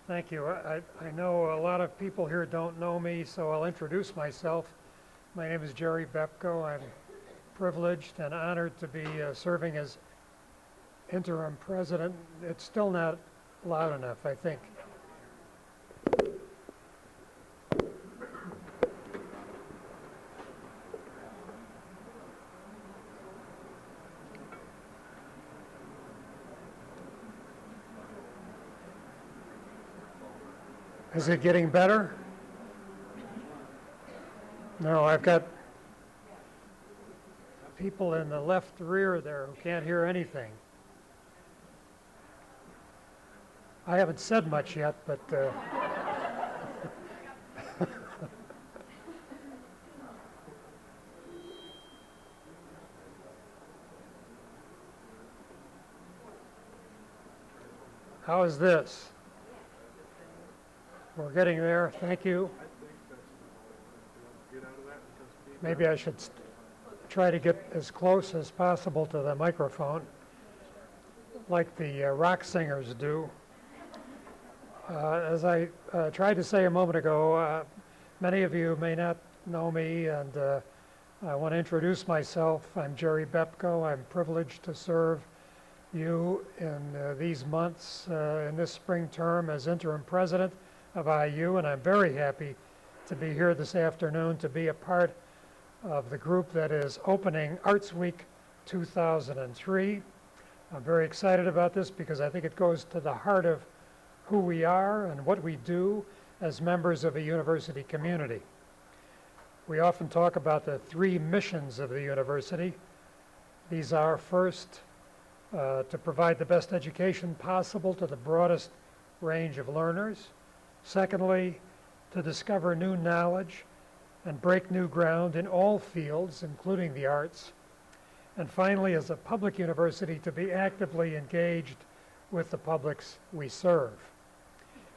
Thank you. I know a lot of people here don't know me, so I'll introduce myself. My name is Jerry Bepko. I'm privileged and honored to be serving as interim president. It's still not loud enough, I think. Is it getting better? No, I've got people in the left rear there who can't hear anything. I haven't said much yet, but how is this? We're getting there. Thank you. Maybe I should try to get as close as possible to the microphone, like the rock singers do. As I tried to say a moment ago, many of you may not know me, and I want to introduce myself. I'm Jerry Bepko. I'm privileged to serve you in these months, in this spring term as interim president of IU, and I'm very happy to be here this afternoon to be a part of the group that is opening Arts Week 2003. I'm very excited about this because I think it goes to the heart of who we are and what we do as members of a university community. We often talk about the three missions of the university. These are, first, to provide the best education possible to the broadest range of learners. Secondly, to discover new knowledge and break new ground in all fields, including the arts. And finally, as a public university, to be actively engaged with the publics we serve.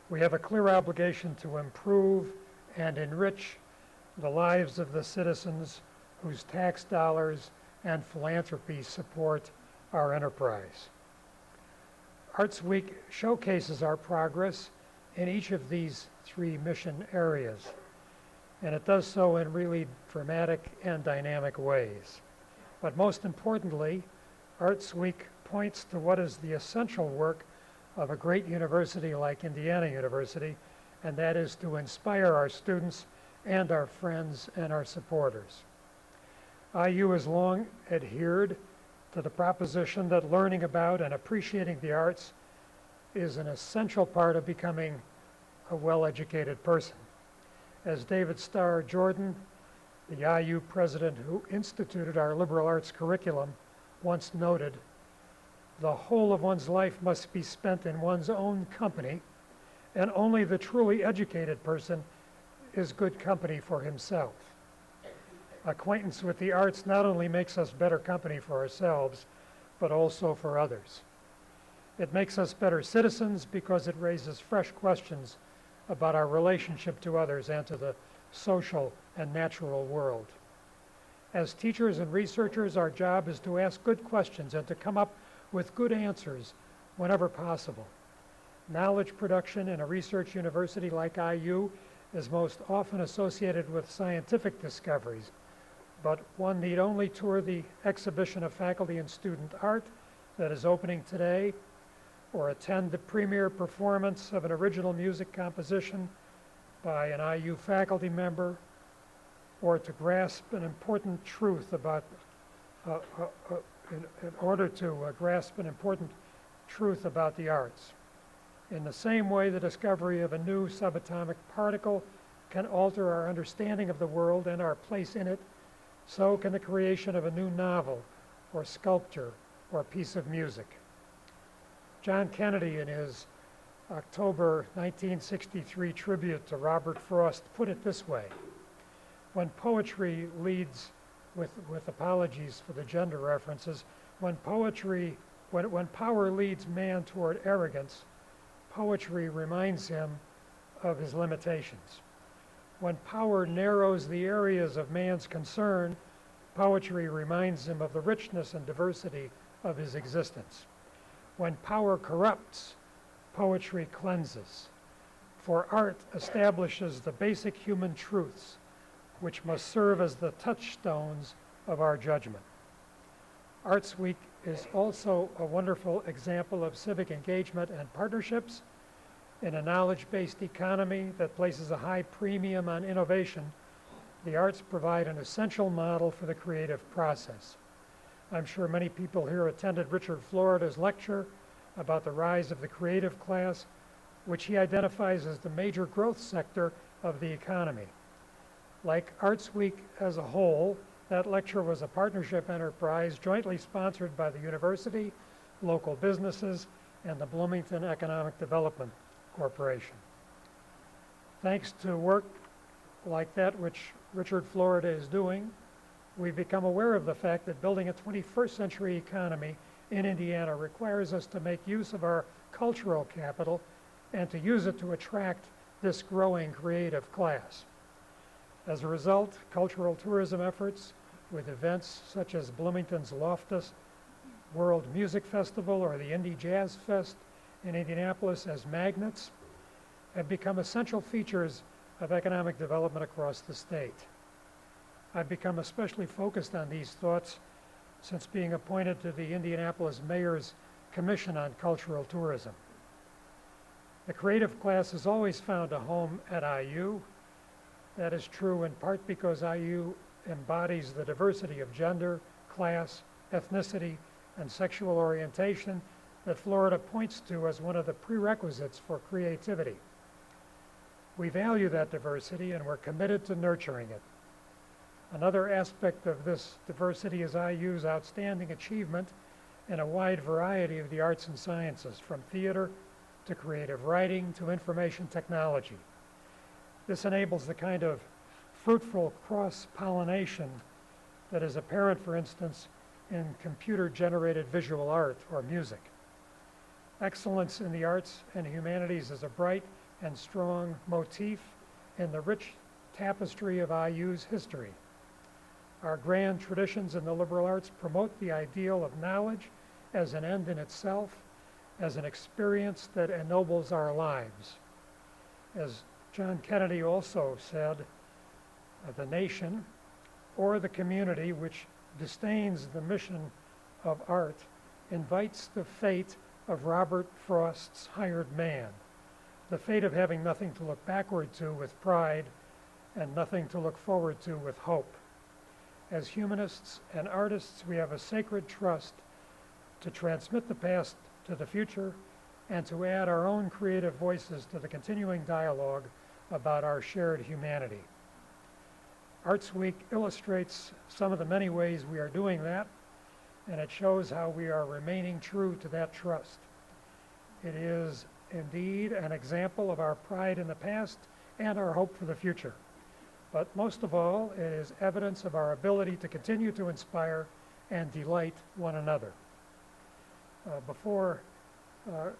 We have a clear obligation to improve and enrich the lives of the citizens whose tax dollars and philanthropy support our enterprise. Arts Week showcases our progress in each of these three mission areas, and it does so in really dramatic and dynamic ways. But most importantly, Arts Week points to what is the essential work of a great university like Indiana University, and that is to inspire our students and our friends and our supporters. IU has long adhered to the proposition that learning about and appreciating the arts is an essential part of becoming a well-educated person. As David Starr Jordan, the IU president who instituted our liberal arts curriculum, once noted, the whole of one's life must be spent in one's own company, and only the truly educated person is good company for himself. Acquaintance with the arts not only makes us better company for ourselves, but also for others. It makes us better citizens because it raises fresh questions about our relationship to others and to the social and natural world. As teachers and researchers, our job is to ask good questions and to come up with good answers whenever possible. Knowledge production in a research university like IU is most often associated with scientific discoveries, but one need only tour the exhibition of faculty and student art that is opening today, or attend the premiere performance of an original music composition by an IU faculty member, or to grasp an important truth about, in order to grasp an important truth about the arts. In the same way, the discovery of a new subatomic particle can alter our understanding of the world and our place in it, so can the creation of a new novel or sculpture or piece of music. John Kennedy, in his October 1963 tribute to Robert Frost, put it this way: when poetry leads, with apologies for the gender references, when power leads man toward arrogance, poetry reminds him of his limitations. When power narrows the areas of man's concern, poetry reminds him of the richness and diversity of his existence. When power corrupts, poetry cleanses. For art establishes the basic human truths which must serve as the touchstones of our judgment. Arts Week is also a wonderful example of civic engagement and partnerships. In a knowledge-based economy that places a high premium on innovation, the arts provide an essential model for the creative process. I'm sure many people here attended Richard Florida's lecture about the rise of the creative class, which he identifies as the major growth sector of the economy. Like Arts Week as a whole, that lecture was a partnership enterprise jointly sponsored by the university, local businesses, and the Bloomington Economic Development Corporation. Thanks to work like that which Richard Florida is doing, we've become aware of the fact that building a 21st century economy in Indiana requires us to make use of our cultural capital and to use it to attract this growing creative class. As a result, cultural tourism efforts with events such as Bloomington's Loftus World Music Festival or the Indy Jazz Fest in Indianapolis as magnets have become essential features of economic development across the state. I've become especially focused on these thoughts since being appointed to the Indianapolis Mayor's Commission on Cultural Tourism. The creative class has always found a home at IU. That is true in part because IU embodies the diversity of gender, class, ethnicity, and sexual orientation that Florida points to as one of the prerequisites for creativity. We value that diversity and we're committed to nurturing it. Another aspect of this diversity is IU's outstanding achievement in a wide variety of the arts and sciences, from theater to creative writing to information technology. This enables the kind of fruitful cross-pollination that is apparent, for instance, in computer-generated visual art or music. Excellence in the arts and humanities is a bright and strong motif in the rich tapestry of IU's history. Our grand traditions in the liberal arts promote the ideal of knowledge as an end in itself, as an experience that ennobles our lives. As John Kennedy also said, the nation or the community which disdains the mission of art invites the fate of Robert Frost's hired man, the fate of having nothing to look backward to with pride and nothing to look forward to with hope. As humanists and artists, we have a sacred trust to transmit the past to the future and to add our own creative voices to the continuing dialogue about our shared humanity. Arts Week illustrates some of the many ways we are doing that, and it shows how we are remaining true to that trust. It is indeed an example of our pride in the past and our hope for the future. But most of all, it is evidence of our ability to continue to inspire and delight one another. Before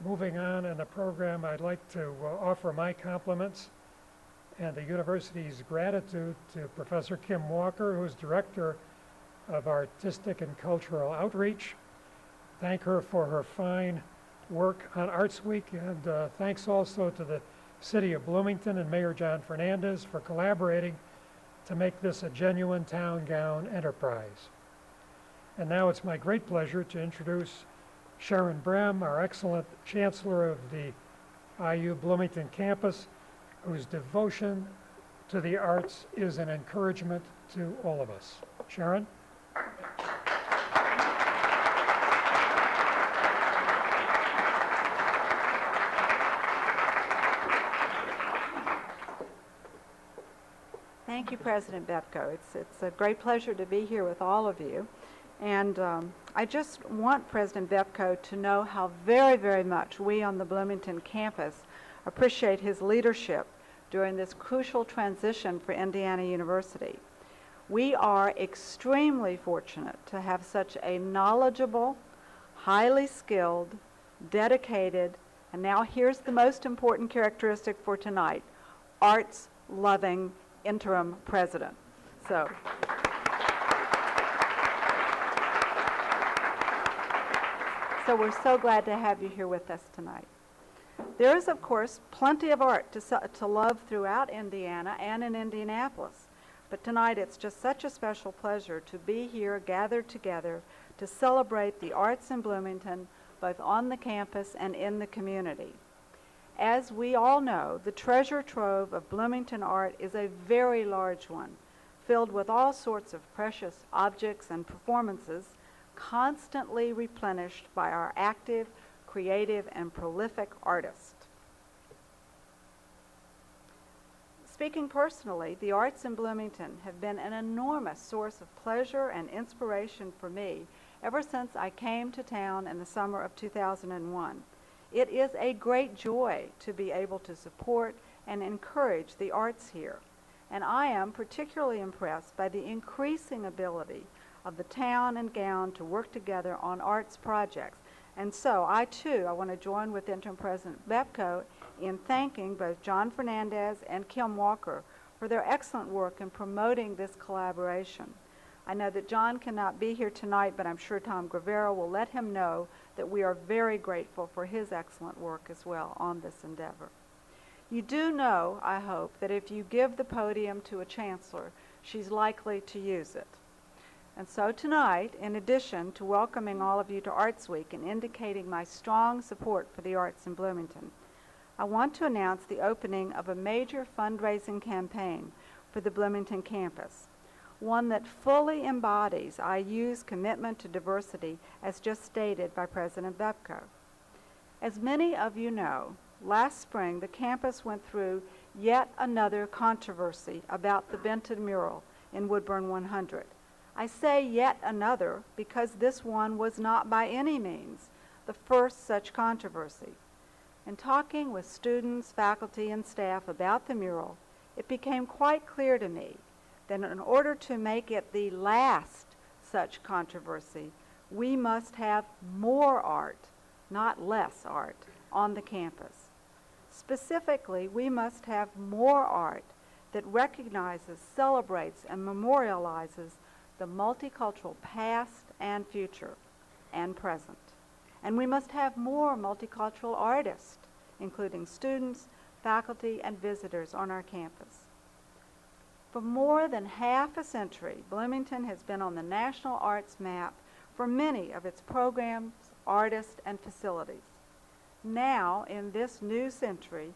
moving on in the program, I'd like to offer my compliments and the university's gratitude to Professor Kim Walker, who's Director of Artistic and Cultural Outreach. Thank her for her fine work on Arts Week, and thanks also to the City of Bloomington and Mayor John Fernandez for collaborating to make this a genuine town gown enterprise. And now it's my great pleasure to introduce Sharon Brehm, our excellent Chancellor of the IU Bloomington campus, whose devotion to the arts is an encouragement to all of us. Sharon? Thank you, President Bepko. It's a great pleasure to be here with all of you. And I just want President Bepko to know how very, very much we on the Bloomington campus appreciate his leadership during this crucial transition for Indiana University. We are extremely fortunate to have such a knowledgeable, highly skilled, dedicated, and now here's the most important characteristic for tonight, arts-loving interim president. So we're so glad to have you here with us tonight. There is, of course, plenty of art to love throughout Indiana and in Indianapolis. But tonight it's just such a special pleasure to be here gathered together to celebrate the arts in Bloomington, both on the campus and in the community. As we all know, the treasure trove of Bloomington art is a very large one, filled with all sorts of precious objects and performances, constantly replenished by our active, creative, and prolific artists. Speaking personally, the arts in Bloomington have been an enormous source of pleasure and inspiration for me ever since I came to town in the summer of 2001. It is a great joy to be able to support and encourage the arts here, and I am particularly impressed by the increasing ability of the town and gown to work together on arts projects. And so I want to join with Interim President Bepko in thanking both John Fernandez and Kim Walker for their excellent work in promoting this collaboration. I know that John cannot be here tonight, but I'm sure Tom Gravero will let him know that we are very grateful for his excellent work as well on this endeavor. You do know, I hope, that if you give the podium to a chancellor, she's likely to use it. And so tonight, in addition to welcoming all of you to Arts Week and indicating my strong support for the arts in Bloomington, I want to announce the opening of a major fundraising campaign for the Bloomington campus, one that fully embodies IU's commitment to diversity as just stated by President Bepko. As many of you know, last spring the campus went through yet another controversy about the Benton mural in Woodburn 100. I say yet another because this one was not by any means the first such controversy. In talking with students, faculty, and staff about the mural, it became quite clear to me that in order to make it the last such controversy, we must have more art, not less art, on the campus. Specifically, we must have more art that recognizes, celebrates, and memorializes the multicultural past and future and present. And we must have more multicultural artists, including students, faculty, and visitors on our campus. For more than half a century, Bloomington has been on the national arts map for many of its programs, artists, and facilities. Now, in this new century,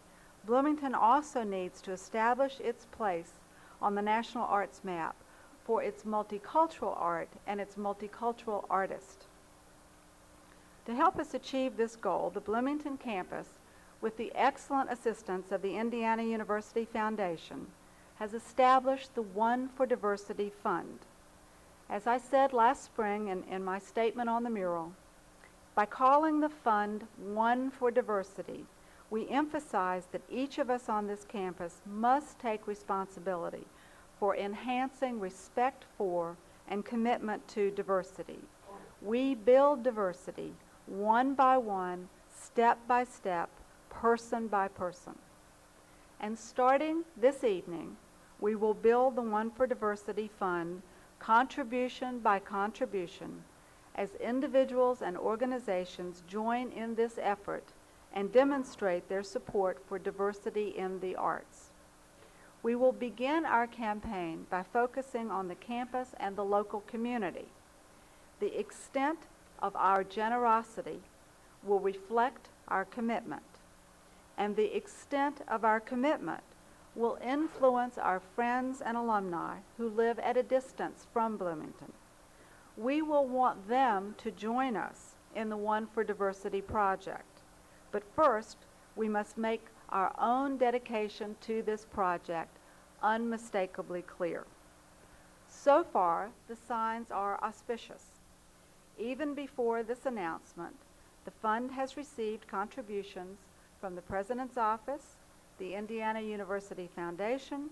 Bloomington also needs to establish its place on the national arts map for its multicultural art and its multicultural artists. To help us achieve this goal, the Bloomington campus, with the excellent assistance of the Indiana University Foundation, has established the One for Diversity Fund. As I said last spring in my statement on the mural, by calling the fund One for Diversity, we emphasize that each of us on this campus must take responsibility for enhancing respect for and commitment to diversity. We build diversity one by one, step by step, person by person. And starting this evening, we will build the One for Diversity Fund contribution by contribution as individuals and organizations join in this effort and demonstrate their support for diversity in the arts. We will begin our campaign by focusing on the campus and the local community. The extent of our generosity will reflect our commitment, and the extent of our commitment will influence our friends and alumni who live at a distance from Bloomington. We will want them to join us in the One for Diversity project. But first, we must make our own dedication to this project unmistakably clear. So far, the signs are auspicious. Even before this announcement, the fund has received contributions from the President's Office, the Indiana University Foundation,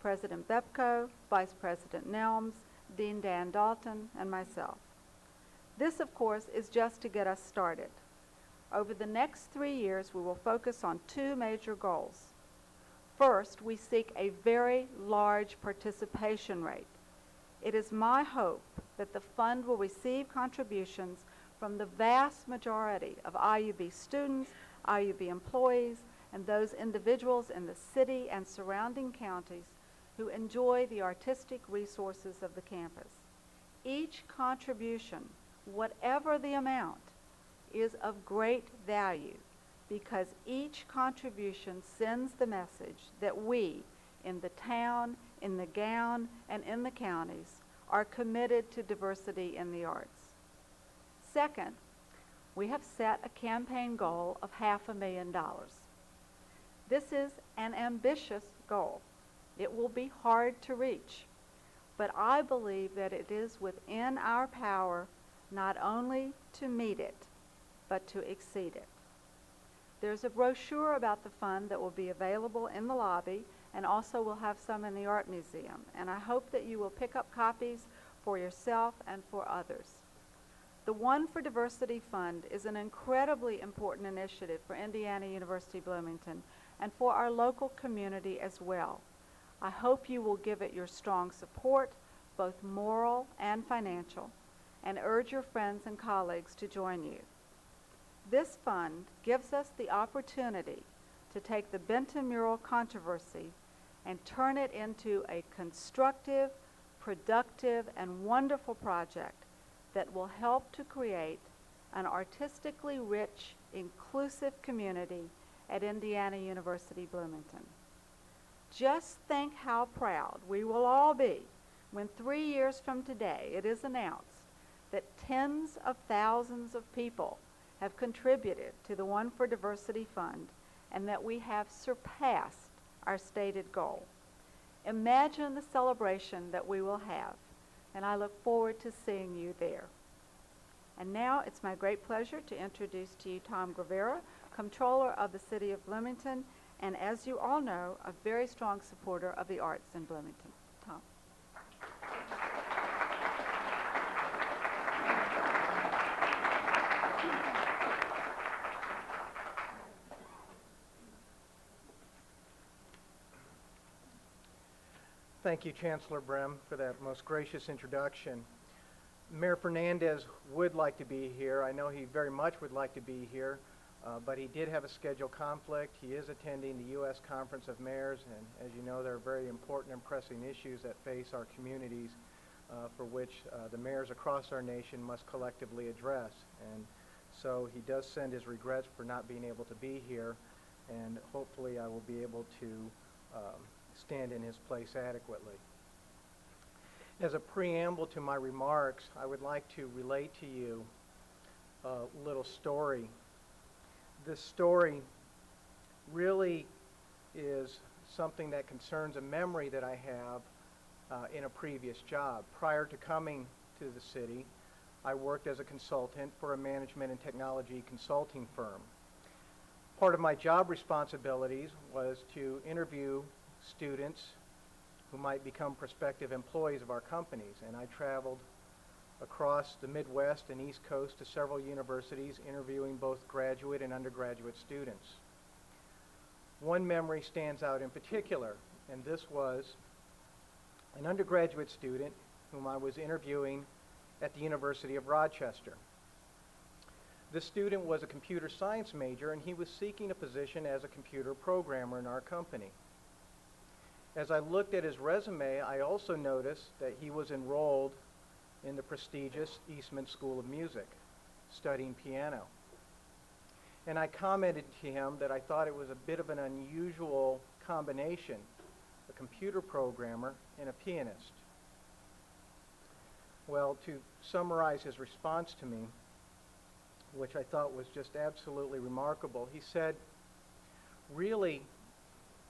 President Bepko, Vice President Nelms, Dean Dan Dalton, and myself. This, of course, is just to get us started. Over the next 3 years, we will focus on two major goals. First, we seek a very large participation rate. It is my hope that the fund will receive contributions from the vast majority of IUB students, IUB employees, and those individuals in the city and surrounding counties who enjoy the artistic resources of the campus. Each contribution, whatever the amount, is of great value because each contribution sends the message that we, in the town, in the gown, and in the counties, are committed to diversity in the arts. Second, we have set a campaign goal of $500,000. This is an ambitious goal. It will be hard to reach, but I believe that it is within our power not only to meet it, but to exceed it. There's a brochure about the fund that will be available in the lobby, and also we'll have some in the Art Museum, and I hope that you will pick up copies for yourself and for others. The One for Diversity Fund is an incredibly important initiative for Indiana University Bloomington and for our local community as well. I hope you will give it your strong support, both moral and financial, and urge your friends and colleagues to join you. This fund gives us the opportunity to take the Benton mural controversy and turn it into a constructive, productive, and wonderful project that will help to create an artistically rich, inclusive community at Indiana University Bloomington. Just think how proud we will all be when 3 years from today it is announced that tens of thousands of people have contributed to the One for Diversity Fund and that we have surpassed our stated goal. Imagine the celebration that we will have, and I look forward to seeing you there. And now it's my great pleasure to introduce to you Tom Gravera, Comptroller of the City of Bloomington, and as you all know, a very strong supporter of the arts in Bloomington. Tom. Thank you, Chancellor Brem, for that most gracious introduction. Mayor Fernandez would like to be here. I know he very much would like to be here, but he did have a schedule conflict. He is attending the U.S. Conference of Mayors, and as you know, there are very important and pressing issues that face our communities for which the mayors across our nation must collectively address. And so he does send his regrets for not being able to be here, and hopefully I will be able to stand in his place adequately. As a preamble to my remarks, I would like to relate to you a little story. This story really is something that concerns a memory that I have in a previous job. Prior to coming to the city, I worked as a consultant for a management and technology consulting firm. Part of my job responsibilities was to interview students who might become prospective employees of our companies, and I traveled across the Midwest and East Coast to several universities interviewing both graduate and undergraduate students. One memory stands out in particular, and this was an undergraduate student whom I was interviewing at the University of Rochester. This student was a computer science major, and he was seeking a position as a computer programmer in our company. As I looked at his resume, I also noticed that he was enrolled in the prestigious Eastman School of Music, studying piano. And I commented to him that I thought it was a bit of an unusual combination, a computer programmer and a pianist. Well, to summarize his response to me, which I thought was just absolutely remarkable, he said, "Really,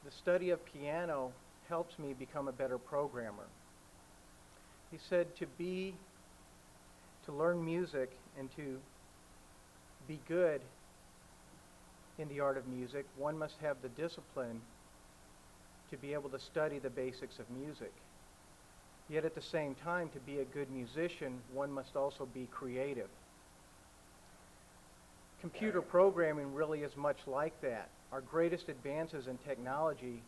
the study of piano helps me become a better programmer." He said to learn music and to be good in the art of music, one must have the discipline to be able to study the basics of music. Yet at the same time, to be a good musician, one must also be creative. Computer programming really is much like that. Our greatest advances in technology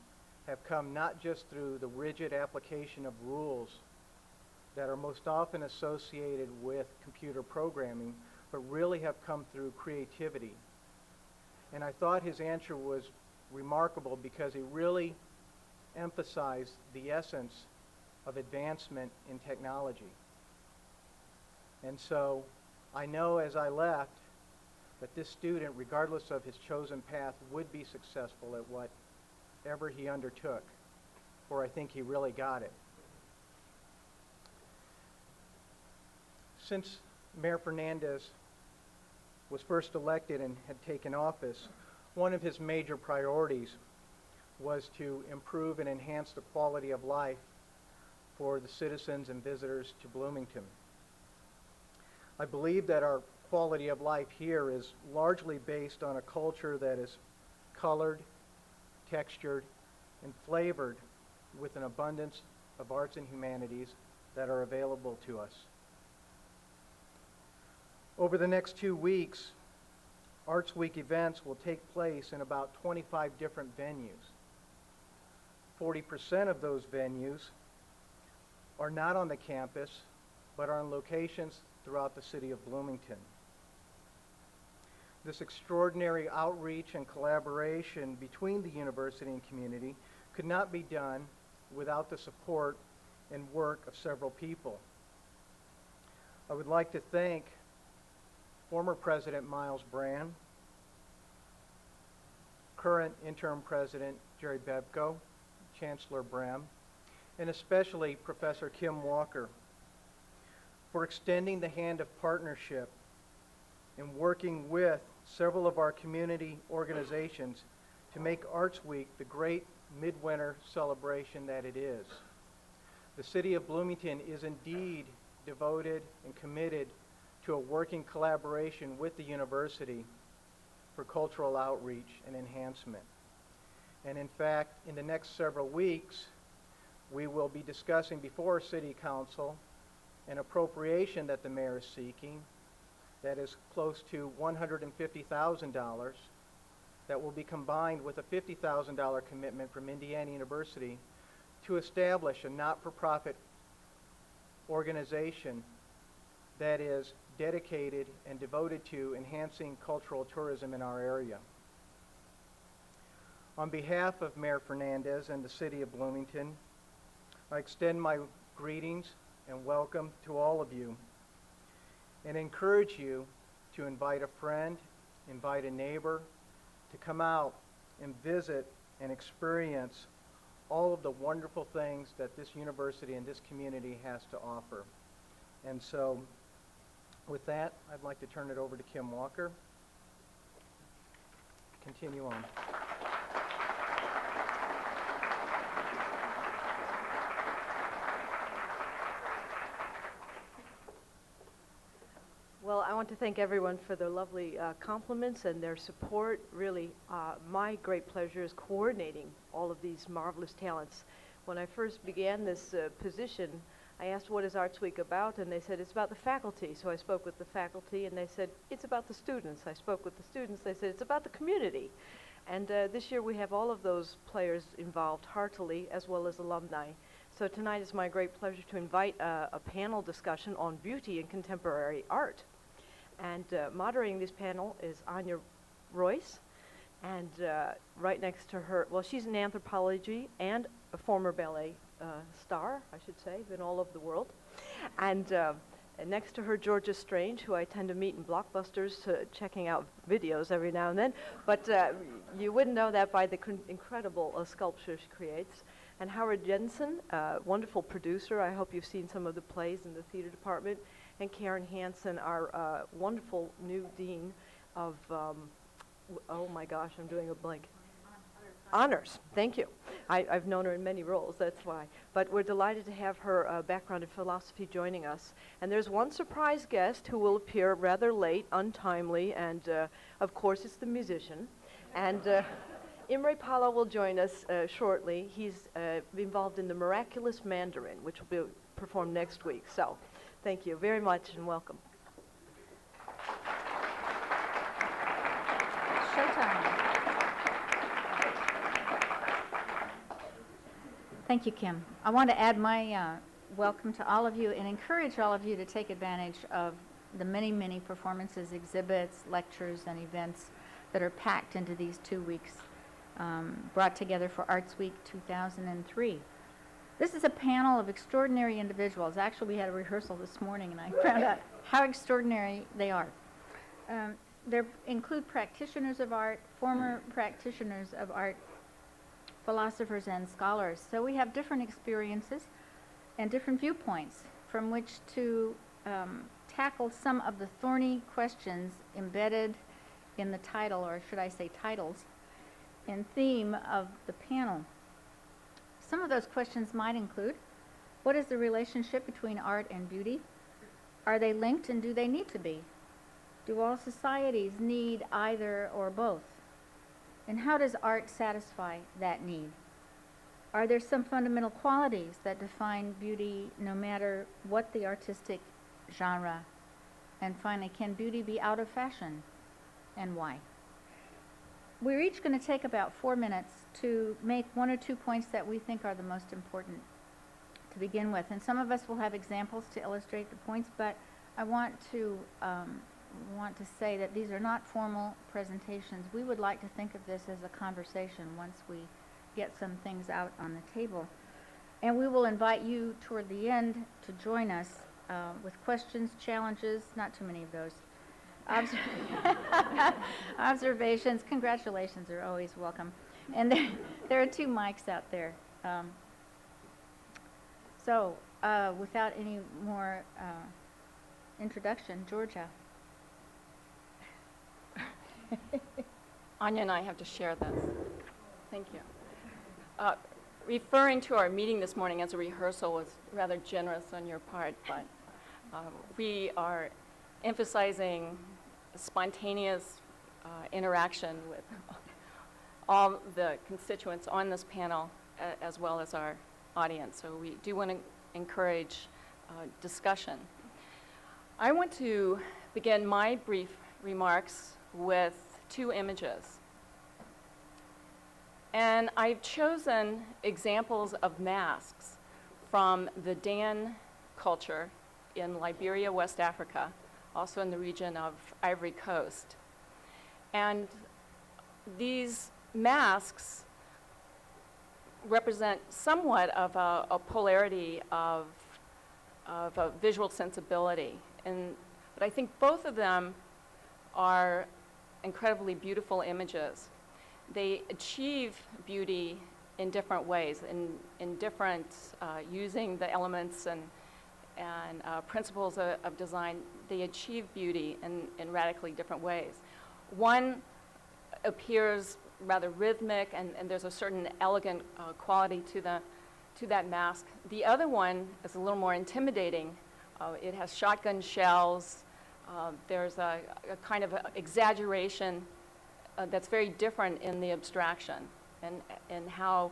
have come not just through the rigid application of rules that are most often associated with computer programming, but really have come through creativity. And I thought his answer was remarkable because he really emphasized the essence of advancement in technology. And so I know as I left that this student, regardless of his chosen path, would be successful at whatever he undertook, for I think he really got it. Since Mayor Fernandez was first elected and had taken office, one of his major priorities was to improve and enhance the quality of life for the citizens and visitors to Bloomington. I believe that our quality of life here is largely based on a culture that is colored, textured, and flavored with an abundance of arts and humanities that are available to us. Over the next 2 weeks, Arts Week events will take place in about 25 different venues. 40% of those venues are not on the campus, but are in locations throughout the city of Bloomington. This extraordinary outreach and collaboration between the university and community could not be done without the support and work of several people. I would like to thank former President Miles Brand, current interim President Jerry Bepko, Chancellor Brem, and especially Professor Kim Walker for extending the hand of partnership and working with several of our community organizations to make Arts Week the great midwinter celebration that it is. The city of Bloomington is indeed devoted and committed to a working collaboration with the university for cultural outreach and enhancement. And in fact, in the next several weeks, we will be discussing before City Council an appropriation that the mayor is seeking that is close to $150,000 that will be combined with a $50,000 commitment from Indiana University to establish a not-for-profit organization that is dedicated and devoted to enhancing cultural tourism in our area. On behalf of Mayor Fernandez and the City of Bloomington, I extend my greetings and welcome to all of you and encourage you to invite a friend, invite a neighbor to come out and visit and experience all of the wonderful things that this university and this community has to offer. And so, with that, I'd like to turn it over to Kim Walker. Continue on. Well, I want to thank everyone for their lovely compliments and their support. Really, my great pleasure is coordinating all of these marvelous talents. When I first began this position, I asked, what is Arts Week about? And they said, it's about the faculty. So I spoke with the faculty, and they said, it's about the students. I spoke with the students. They said, it's about the community. And this year we have all of those players involved heartily, as well as alumni. So tonight is my great pleasure to invite a panel discussion on beauty and contemporary art. And moderating this panel is Anya Royce. And right next to her, well, she's in anthropology and a former ballet star, I should say, been all over the world. And next to her, Georgia Strange, who I tend to meet in Blockbusters, checking out videos every now and then. But you wouldn't know that by the incredible sculpture she creates. And Howard Jensen, wonderful producer. I hope you've seen some of the plays in the theater department. And Karen Hansen, our wonderful new dean of, oh my gosh, I'm doing a blank. Honors, thank you. I've known her in many roles, that's why. But we're delighted to have her background in philosophy joining us. And there's one surprise guest who will appear rather late, untimely, and of course it's the musician. And Imre Pala will join us shortly. He's involved in the Miraculous Mandarin, which will be performed next week. So thank you very much and welcome. Showtime. Thank you, Kim. I want to add my welcome to all of you and encourage all of you to take advantage of the many, many performances, exhibits, lectures, and events that are packed into these 2 weeks, brought together for Arts Week 2003. This is a panel of extraordinary individuals. Actually, we had a rehearsal this morning, and I found out how extraordinary they are. They include practitioners of art, former practitioners of art, philosophers, and scholars. So we have different experiences and different viewpoints from which to tackle some of the thorny questions embedded in the title, or should I say titles, and theme of the panel. Some of those questions might include, what is the relationship between art and beauty? Are they linked, and do they need to be? Do all societies need either or both? And how does art satisfy that need? Are there some fundamental qualities that define beauty no matter what the artistic genre? And finally, can beauty be out of fashion, and why? We're each going to take about 4 minutes to make 1 or 2 points that we think are the most important to begin with. And some of us will have examples to illustrate the points, but I want to say that these are not formal presentations. We would like to think of this as a conversation once we get some things out on the table. And we will invite you toward the end to join us with questions, challenges, not too many of those, observations. Congratulations are always welcome. And there are 2 mics out there. So without any more introduction, Georgia. Anya and I have to share this. Thank you. Referring to our meeting this morning as a rehearsal was rather generous on your part, but we are emphasizing spontaneous interaction with all the constituents on this panel, as well as our audience. So we do want to encourage discussion. I want to begin my brief remarks with 2 images. And I've chosen examples of masks from the Dan culture in Liberia, West Africa, also in the region of Ivory Coast. And these masks represent somewhat of a polarity of a visual sensibility. But I think both of them are incredibly beautiful images. They achieve beauty in different ways, in different, using the elements and principles of design. They achieve beauty in radically different ways. One appears rather rhythmic, and there's a certain elegant quality to that mask. The other one is a little more intimidating. It has shotgun shells. There's a kind of exaggeration that's very different in the abstraction and how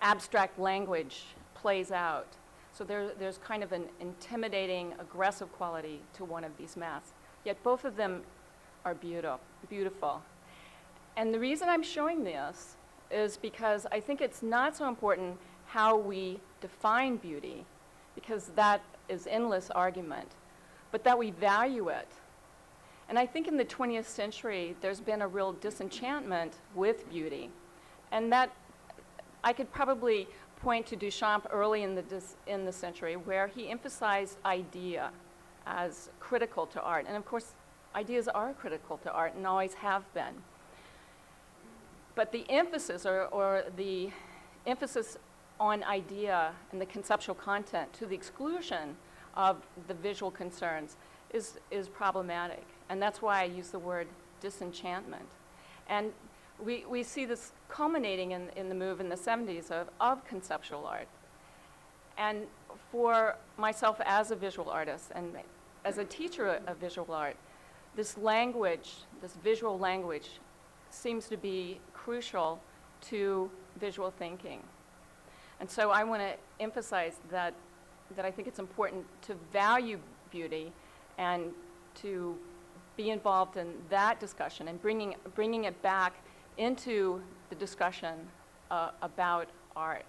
abstract language plays out. So there's kind of an intimidating, aggressive quality to one of these masks. Yet both of them are beautiful. And the reason I'm showing this is because I think it's not so important how we define beauty, because that is endless argument, but that we value it. And I think in the 20th century, there's been a real disenchantment with beauty. And that, I could probably point to Duchamp early in the century, where he emphasized idea as critical to art. And of course, ideas are critical to art and always have been. But the emphasis, or the emphasis on idea and the conceptual content to the exclusion of the visual concerns is problematic. And that's why I use the word disenchantment. And we see this culminating in the move in the 70s of conceptual art. And for myself as a visual artist and as a teacher of visual art, this language, this visual language, seems to be crucial to visual thinking. And so I want to emphasize that I think it's important to value beauty and to be involved in that discussion and bringing it back into the discussion about art.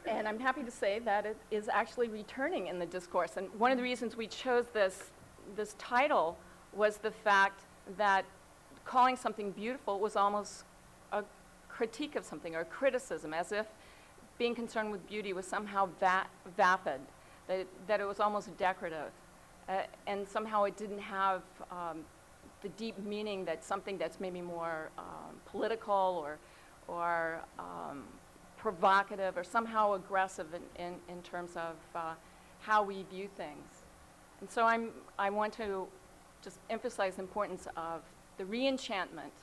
And I'm happy to say that it is actually returning in the discourse. And one of the reasons we chose this title was the fact that calling something beautiful was almost a critique of something or a criticism, as if being concerned with beauty was somehow vapid, that it was almost decorative, and somehow it didn't have the deep meaning that something that's maybe more political or provocative or somehow aggressive in terms of how we view things. And so I want to just emphasize the importance of the re-enchantment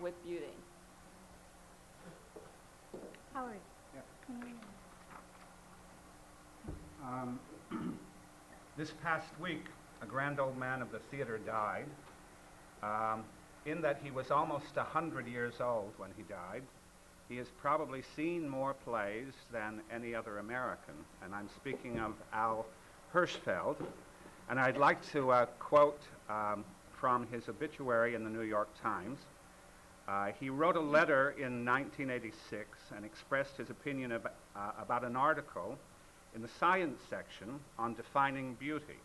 with beauty. Howard. This past week, a grand old man of the theater died, in that he was almost 100 years old when he died. He has probably seen more plays than any other American, and I'm speaking of Al Hirschfeld. And I'd like to quote from his obituary in the New York Times. He wrote a letter in 1986 and expressed his opinion about an article in the science section on defining beauty.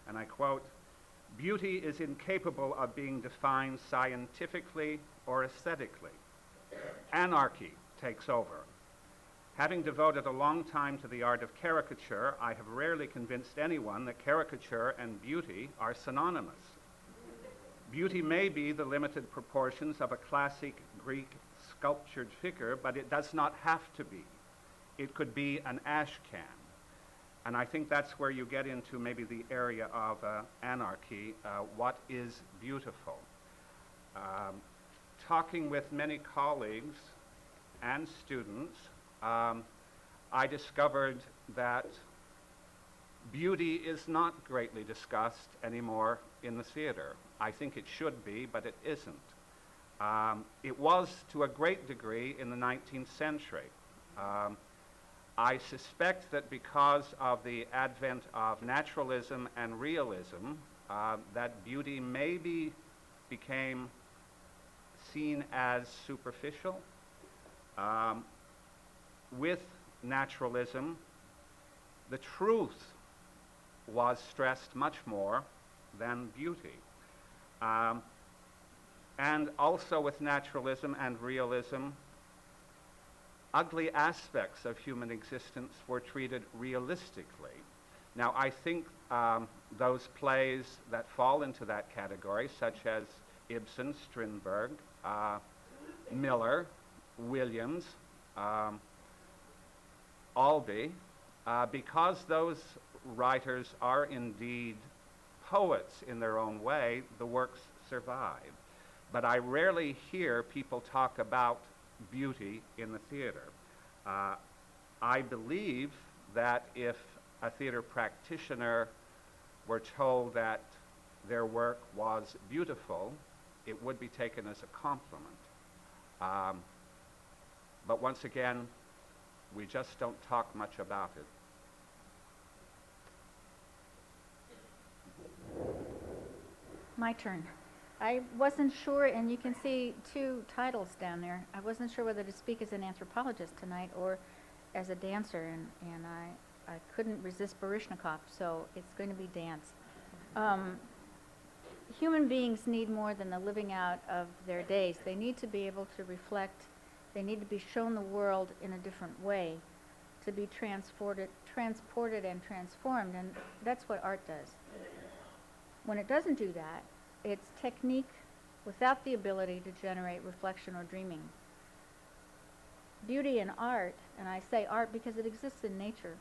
And I quote, "Beauty is incapable of being defined scientifically or aesthetically. Anarchy takes over. Having devoted a long time to the art of caricature, I have rarely convinced anyone that caricature and beauty are synonymous. Beauty may be the limited proportions of a classic Greek sculptured figure, but it does not have to be. It could be an ash can." And I think that's where you get into maybe the area of anarchy, what is beautiful. Talking with many colleagues and students, I discovered that beauty is not greatly discussed anymore in the theater. I think it should be, but it isn't. It was to a great degree in the 19th century. I suspect that because of the advent of naturalism and realism, that beauty maybe became seen as superficial. With naturalism, the truth was stressed much more than beauty. And also with naturalism and realism, ugly aspects of human existence were treated realistically. Now, I think those plays that fall into that category, such as Ibsen, Strindberg, Miller, Williams, Albee, because those writers are indeed poets in their own way, the works survive. But I rarely hear people talk about beauty in the theater. I believe that if a theater practitioner were told that their work was beautiful, it would be taken as a compliment. But once again, we just don't talk much about it. My turn. I wasn't sure, and you can see two titles down there. I wasn't sure whether to speak as an anthropologist tonight or as a dancer, and I couldn't resist Baryshnikov, so it's going to be dance. Human beings need more than the living out of their days. They need to be able to reflect. They need to be shown the world in a different way, to be transported and transformed, and that's what art does. When it doesn't do that, it's technique without the ability to generate reflection or dreaming. Beauty in art, and I say art because it exists in nature,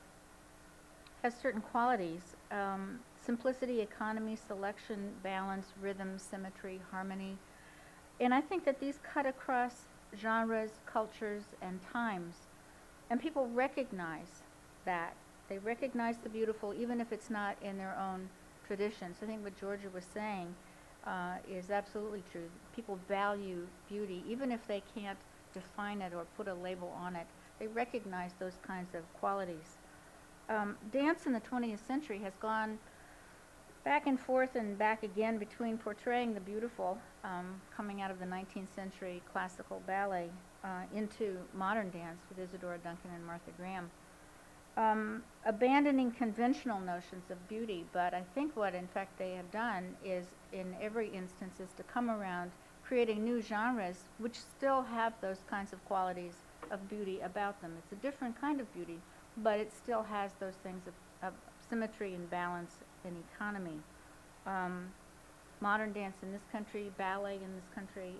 has certain qualities: simplicity, economy, selection, balance, rhythm, symmetry, harmony. And I think that these cut across genres, cultures, and times. And people recognize that. They recognize the beautiful, even if it's not in their own traditions. I think what Georgia was saying is absolutely true. People value beauty, even if they can't define it or put a label on it. They recognize those kinds of qualities. Dance in the 20th century has gone back and forth and back again between portraying the beautiful, coming out of the 19th century classical ballet, into modern dance with Isadora Duncan and Martha Graham. abandoning conventional notions of beauty, but I think what in fact they have done is, in every instance, is to come around creating new genres which still have those kinds of qualities of beauty about them. It's a different kind of beauty, but it still has those things of symmetry and balance and economy. Modern dance in this country, ballet in this country,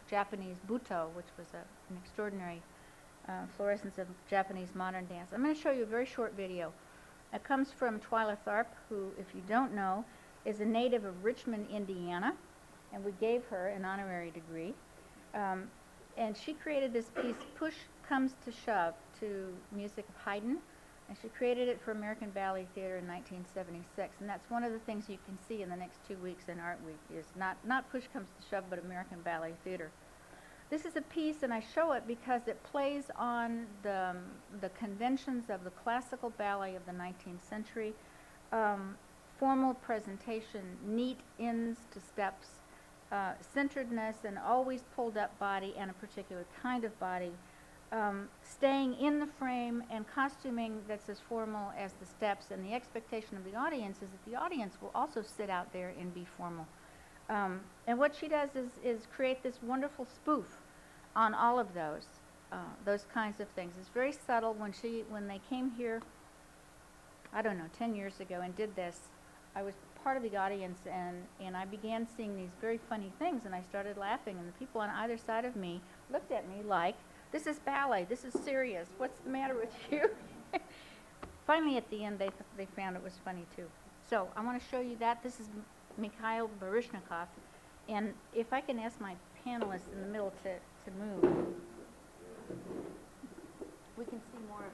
Japanese Buto, which was an extraordinary fluorescence of Japanese modern dance. I'm going to show you a very short video. It comes from Twyla Tharp, who, if you don't know, is a native of Richmond, Indiana, and we gave her an honorary degree. And she created this piece, Push Comes to Shove, to music of Haydn, and she created it for American Ballet Theatre in 1976. And that's one of the things you can see in the next 2 weeks in Art Week, is not Push Comes to Shove, but American Ballet Theatre. This is a piece, and I show it because it plays on the conventions of the classical ballet of the 19th century. Formal presentation, neat ends to steps, centeredness, and always pulled up body and a particular kind of body. Staying in the frame and costuming that's as formal as the steps, and the expectation of the audience is that the audience will also sit out there and be formal. And what she does is create this wonderful spoof on all of those kinds of things. It's very subtle. When they came here, I don't know, 10 years ago and did this, I was part of the audience, and I began seeing these very funny things, and I started laughing, and the people on either side of me looked at me like, this is ballet, this is serious, what's the matter with you? Finally, at the end, they found it was funny too. So I want to show you that. This is Mikhail Baryshnikov, and if I can ask my panelists in the middle to move, we can see more of it.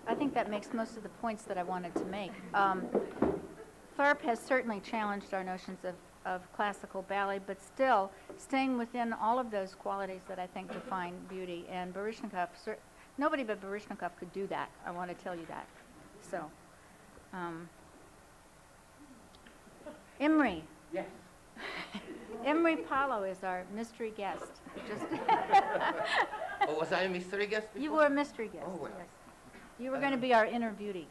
I think that makes most of the points that I wanted to make. Tharp has certainly challenged our notions of classical ballet, but still staying within all of those qualities that I think define beauty. And Baryshnikov, nobody but Baryshnikov could do that. I want to tell you that. So, Imre. Yes. Imre Palo is our mystery guest. Just Oh, was I a mystery guest before? you were a mystery guest. Oh, well. Yes. You were going to be our inner beauty.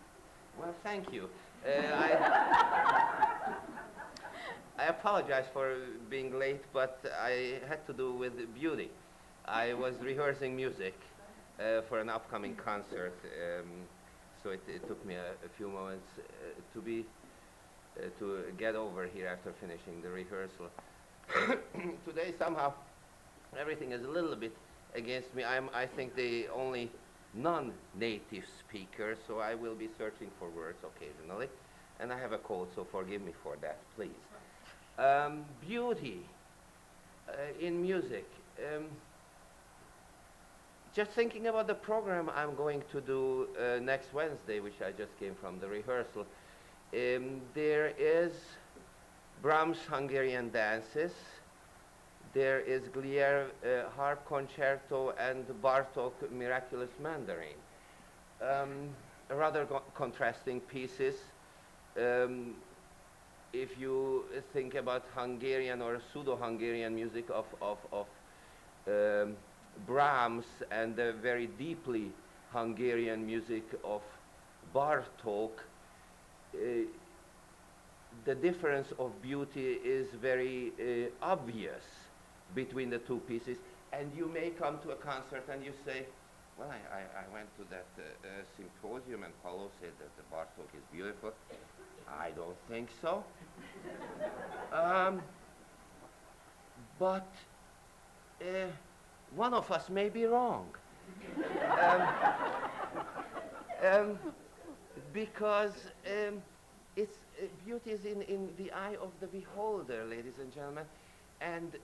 Well, thank you. I apologize for being late, but I had to do with beauty. I was rehearsing music for an upcoming concert, so it took me a few moments to get over here after finishing the rehearsal. Today, somehow, everything is a little bit against me. I think the only non-native speaker, so I will be searching for words occasionally. And I have a cold, so forgive me for that, please. Beauty in music. Just thinking about the program I'm going to do next Wednesday, which I just came from the rehearsal, there is Brahms' Hungarian Dances, there is Glier Harp Concerto, and Bartók Miraculous Mandarin. Rather contrasting pieces. If you think about Hungarian or pseudo-Hungarian music of Brahms and the very deeply Hungarian music of Bartók, the difference of beauty is very obvious between the two pieces. And you may come to a concert and you say, well, I went to that symposium and Paulo said that the Bartók is beautiful. I don't think so. But one of us may be wrong. Because it's, beauty is in the eye of the beholder, ladies and gentlemen. And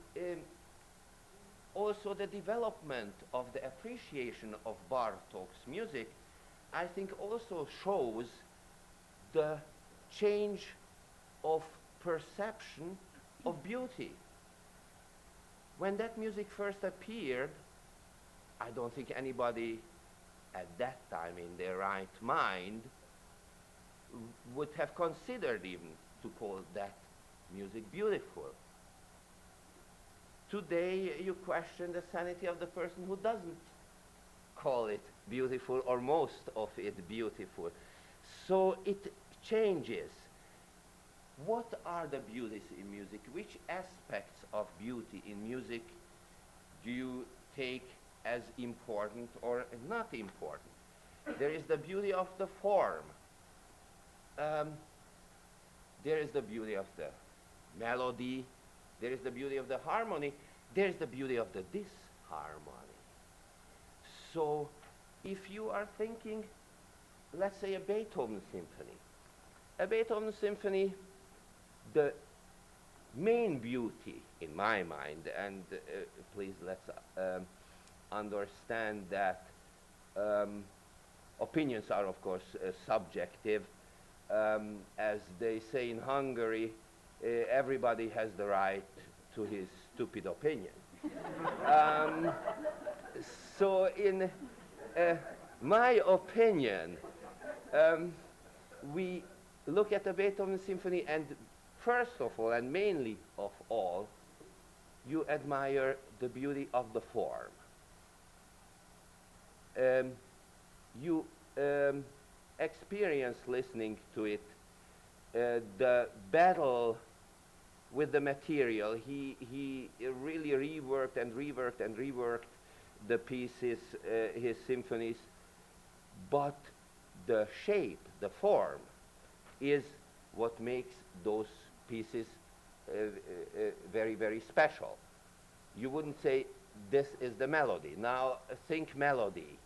also the development of the appreciation of Bartók's music, I think also shows the change of perception of beauty. When that music first appeared, I don't think anybody at that time in their right mind would have considered even to call that music beautiful. Today you question the sanity of the person who doesn't call it beautiful, or most of it beautiful. So it changes. What are the beauties in music? Which aspects of beauty in music do you take as important or not important? There is the beauty of the form. There is the beauty of the melody. There is the beauty of the harmony. There is the beauty of the disharmony. So if you are thinking, let's say, a Beethoven symphony. A Beethoven symphony, the main beauty in my mind, and please let's understand that opinions are of course subjective. As they say in Hungary, everybody has the right to his stupid opinion. So in my opinion, we look at the Beethoven symphony, and first of all, and mainly of all, you admire the beauty of the form. You experience listening to it, the battle with the material. He really reworked and reworked and reworked the pieces, his symphonies, but the shape, the form, is what makes those pieces very, very special. You wouldn't say this is the melody. Now think melody.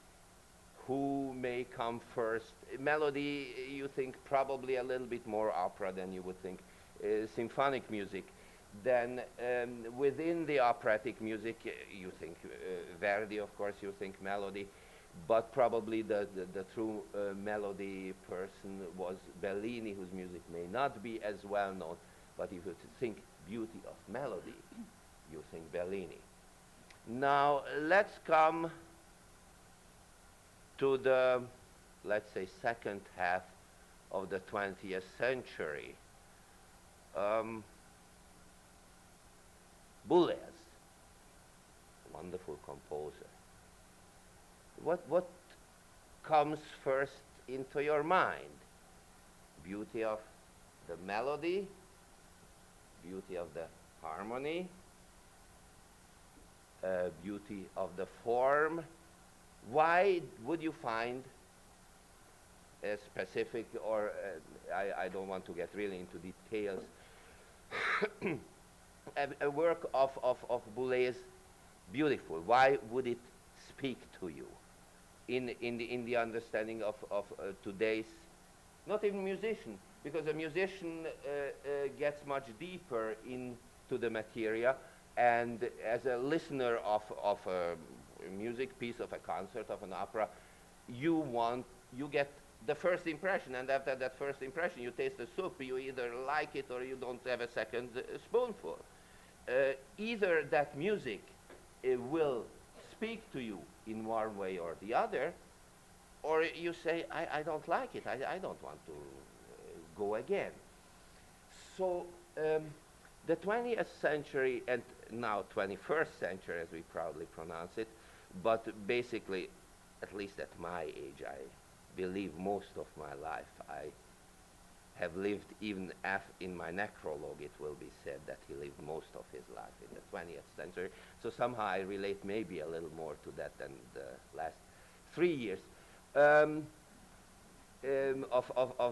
Who may come first? Melody, you think probably a little bit more opera than you would think symphonic music. Then within the operatic music, you think Verdi, of course, you think melody, but probably the true melody person was Bellini, whose music may not be as well known, but if you think beauty of melody, you think Bellini. Now let's come to the, let's say, second half of the 20th century. Boulez, wonderful composer. What comes first into your mind? Beauty of the melody, beauty of the harmony, beauty of the form. Why would you find a specific, or I don't want to get really into details, a work of Boulez beautiful? Why would it speak to you in the understanding of today's, not even musician, because a musician gets much deeper into the materia, and as a listener of a music piece, of a concert, of an opera, you get the first impression, and after that first impression you taste the soup, you either like it or you don't have a second spoonful. Either that music will speak to you in one way or the other, or you say, I don't like it, I don't want to go again. So the 20th century, and now 21st century as we proudly pronounce it, but basically, at least at my age, I believe most of my life I have lived, even in my necrologue it will be said that he lived most of his life in the 20th century. So somehow I relate maybe a little more to that than the last 3 years of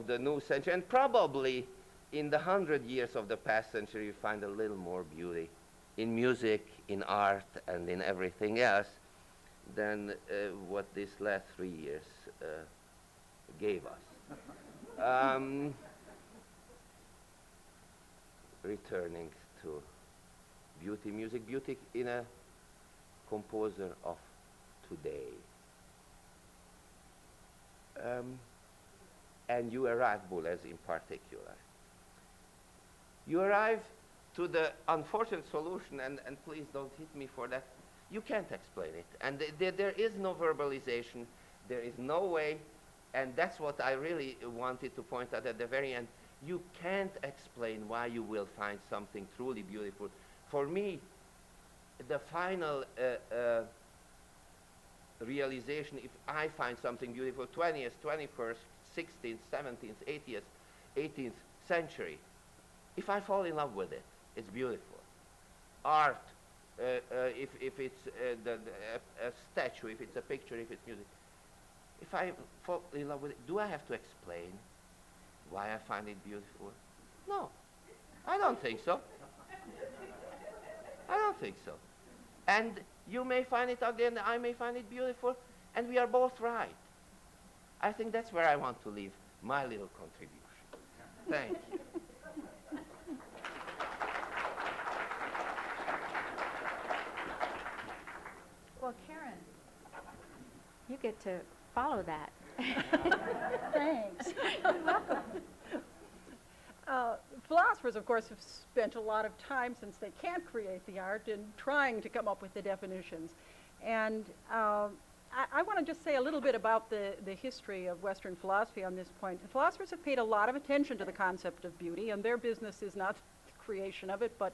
the new century. And probably in the 100 years of the past century you find a little more beauty in music, in art, and in everything else than what these last 3 years gave us. Returning to beauty, music, beauty in a composer of today. And you arrive, Boulez in particular. You arrive to the unfortunate solution, and please don't hit me for that, you can't explain it. And there is no verbalization, there is no way, and that's what I really wanted to point out at the very end. You can't explain why you will find something truly beautiful. For me, the final realization, if I find something beautiful, 20th, 21st, 16th, 17th, 18th century, if I fall in love with it, it's beautiful. Art, if it's a statue, if it's a picture, if it's music, if I fall in love with it, do I have to explain why I find it beautiful? No, I don't think so. I don't think so. And you may find it ugly and I may find it beautiful, and we are both right. I think that's where I want to leave my little contribution. Thank you. Well, Karen, you get to follow that. Thanks. Philosophers, of course, have spent a lot of time, since they can't create the art, in trying to come up with the definitions. And I want to just say a little bit about the history of Western philosophy on this point. Philosophers have paid a lot of attention to the concept of beauty, and their business is not the creation of it, but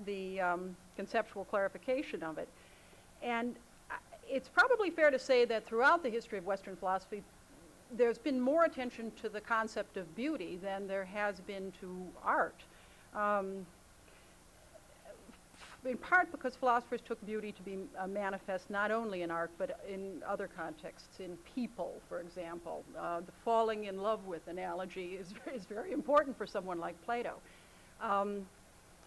the conceptual clarification of it. And it's probably fair to say that throughout the history of Western philosophy, there's been more attention to the concept of beauty than there has been to art. In part because philosophers took beauty to be manifest not only in art, but in other contexts, in people, for example. The falling in love with analogy is very important for someone like Plato.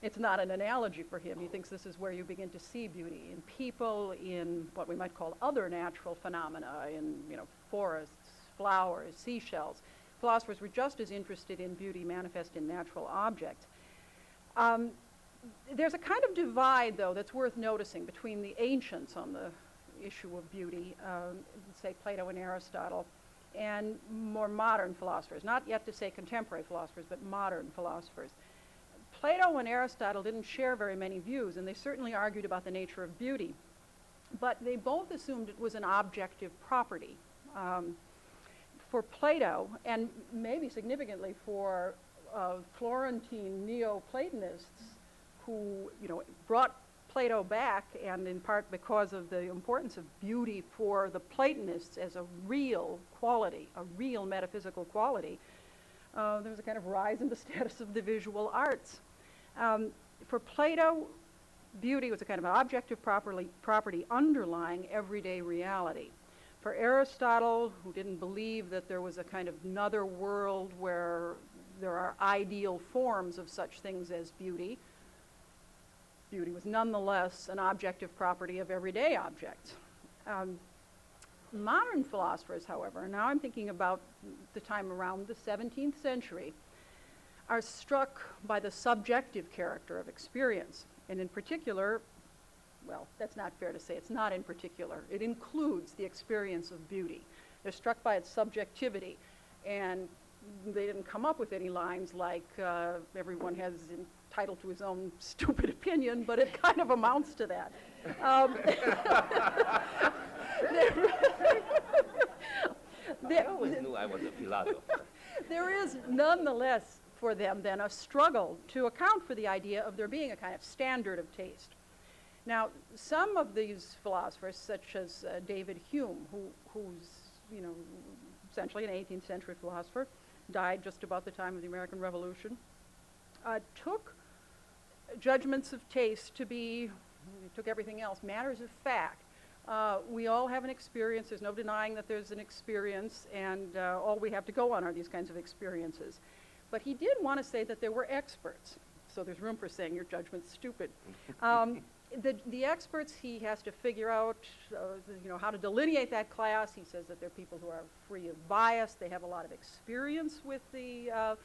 It's not an analogy for him. He thinks this is where you begin to see beauty in people, in what we might call other natural phenomena, in forests, flowers, seashells. Philosophers were just as interested in beauty manifest in natural objects. There's a kind of divide, though, that's worth noticing between the ancients on the issue of beauty, say Plato and Aristotle, and more modern philosophers. Not yet to say contemporary philosophers, but modern philosophers. Plato and Aristotle didn't share very many views, and they certainly argued about the nature of beauty. But they both assumed it was an objective property. For Plato, and maybe significantly for Florentine Neoplatonists, who brought Plato back, and in part because of the importance of beauty for the Platonists as a real quality, a real metaphysical quality, there was a kind of rise in the status of the visual arts. For Plato, beauty was a kind of objective property underlying everyday reality. For Aristotle, who didn't believe that there was a kind of another world where there are ideal forms of such things as beauty, beauty was nonetheless an objective property of everyday objects. Modern philosophers, however, now I'm thinking about the time around the 17th century, are struck by the subjective character of experience. And in particular, well, that's not fair to say, it's not in particular. It includes the experience of beauty. They're struck by its subjectivity. And they didn't come up with any lines like everyone has entitled to his own stupid opinion, but it kind of amounts to that. I always knew I was a philosopher. There is nonetheless for them then a struggle to account for the idea of there being a kind of standard of taste. Now, some of these philosophers, such as David Hume, who's, you know, essentially an 18th century philosopher, died just about the time of the American Revolution, took judgments of taste to be, he took everything else, matters of fact. We all have an experience. There's no denying that there's an experience, and all we have to go on are these kinds of experiences. But he did want to say that there were experts. So there's room for saying your judgment's stupid. The experts, he has to figure out you know, how to delineate that class. He says that they're people who are free of bias. They have a lot of experience with the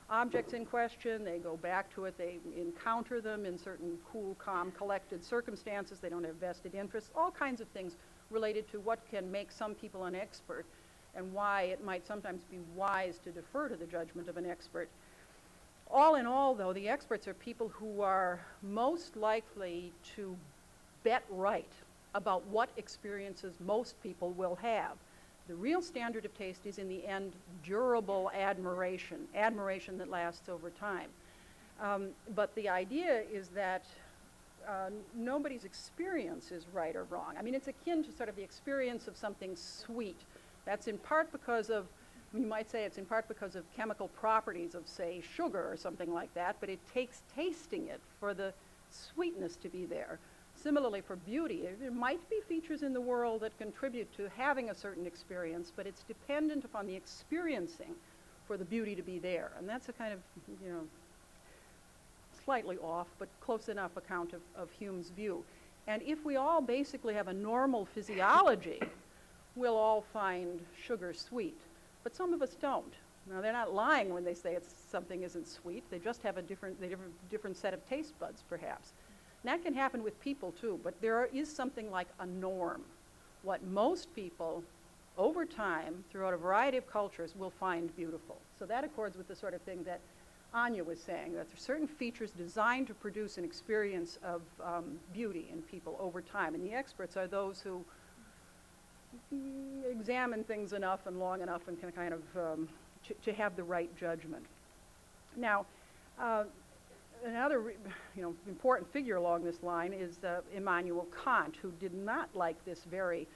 objects in question. They go back to it. They encounter them in certain cool, calm, collected circumstances. They don't have vested interests. All kinds of things related to what can make some people an expert and why it might sometimes be wise to defer to the judgment of an expert. All in all, though, the experts are people who are most likely to bet right about what experiences most people will have. The real standard of taste is, in the end, durable admiration, admiration that lasts over time. But the idea is that nobody's experience is right or wrong. I mean, it's akin to sort of the experience of something sweet. That's in part because of, you might say it's in part because of chemical properties of, say, sugar or something like that, but it takes tasting it for the sweetness to be there. Similarly, for beauty, there might be features in the world that contribute to having a certain experience, but it's dependent upon the experiencing for the beauty to be there. And that's a kind of, you know, slightly off, but close enough account of Hume's view. And if we all basically have a normal physiology, we'll all find sugar sweet. But some of us don't. Now, they're not lying when they say something isn't sweet. They just have a different set of taste buds, perhaps. And that can happen with people, too. But there is something like a norm. What most people, over time, throughout a variety of cultures, will find beautiful. So that accords with the sort of thing that Anya was saying, that there are certain features designed to produce an experience of beauty in people over time. And the experts are those who examine things enough and long enough and can kind of to have the right judgment. Now, another important figure along this line is Immanuel Kant, who did not like this very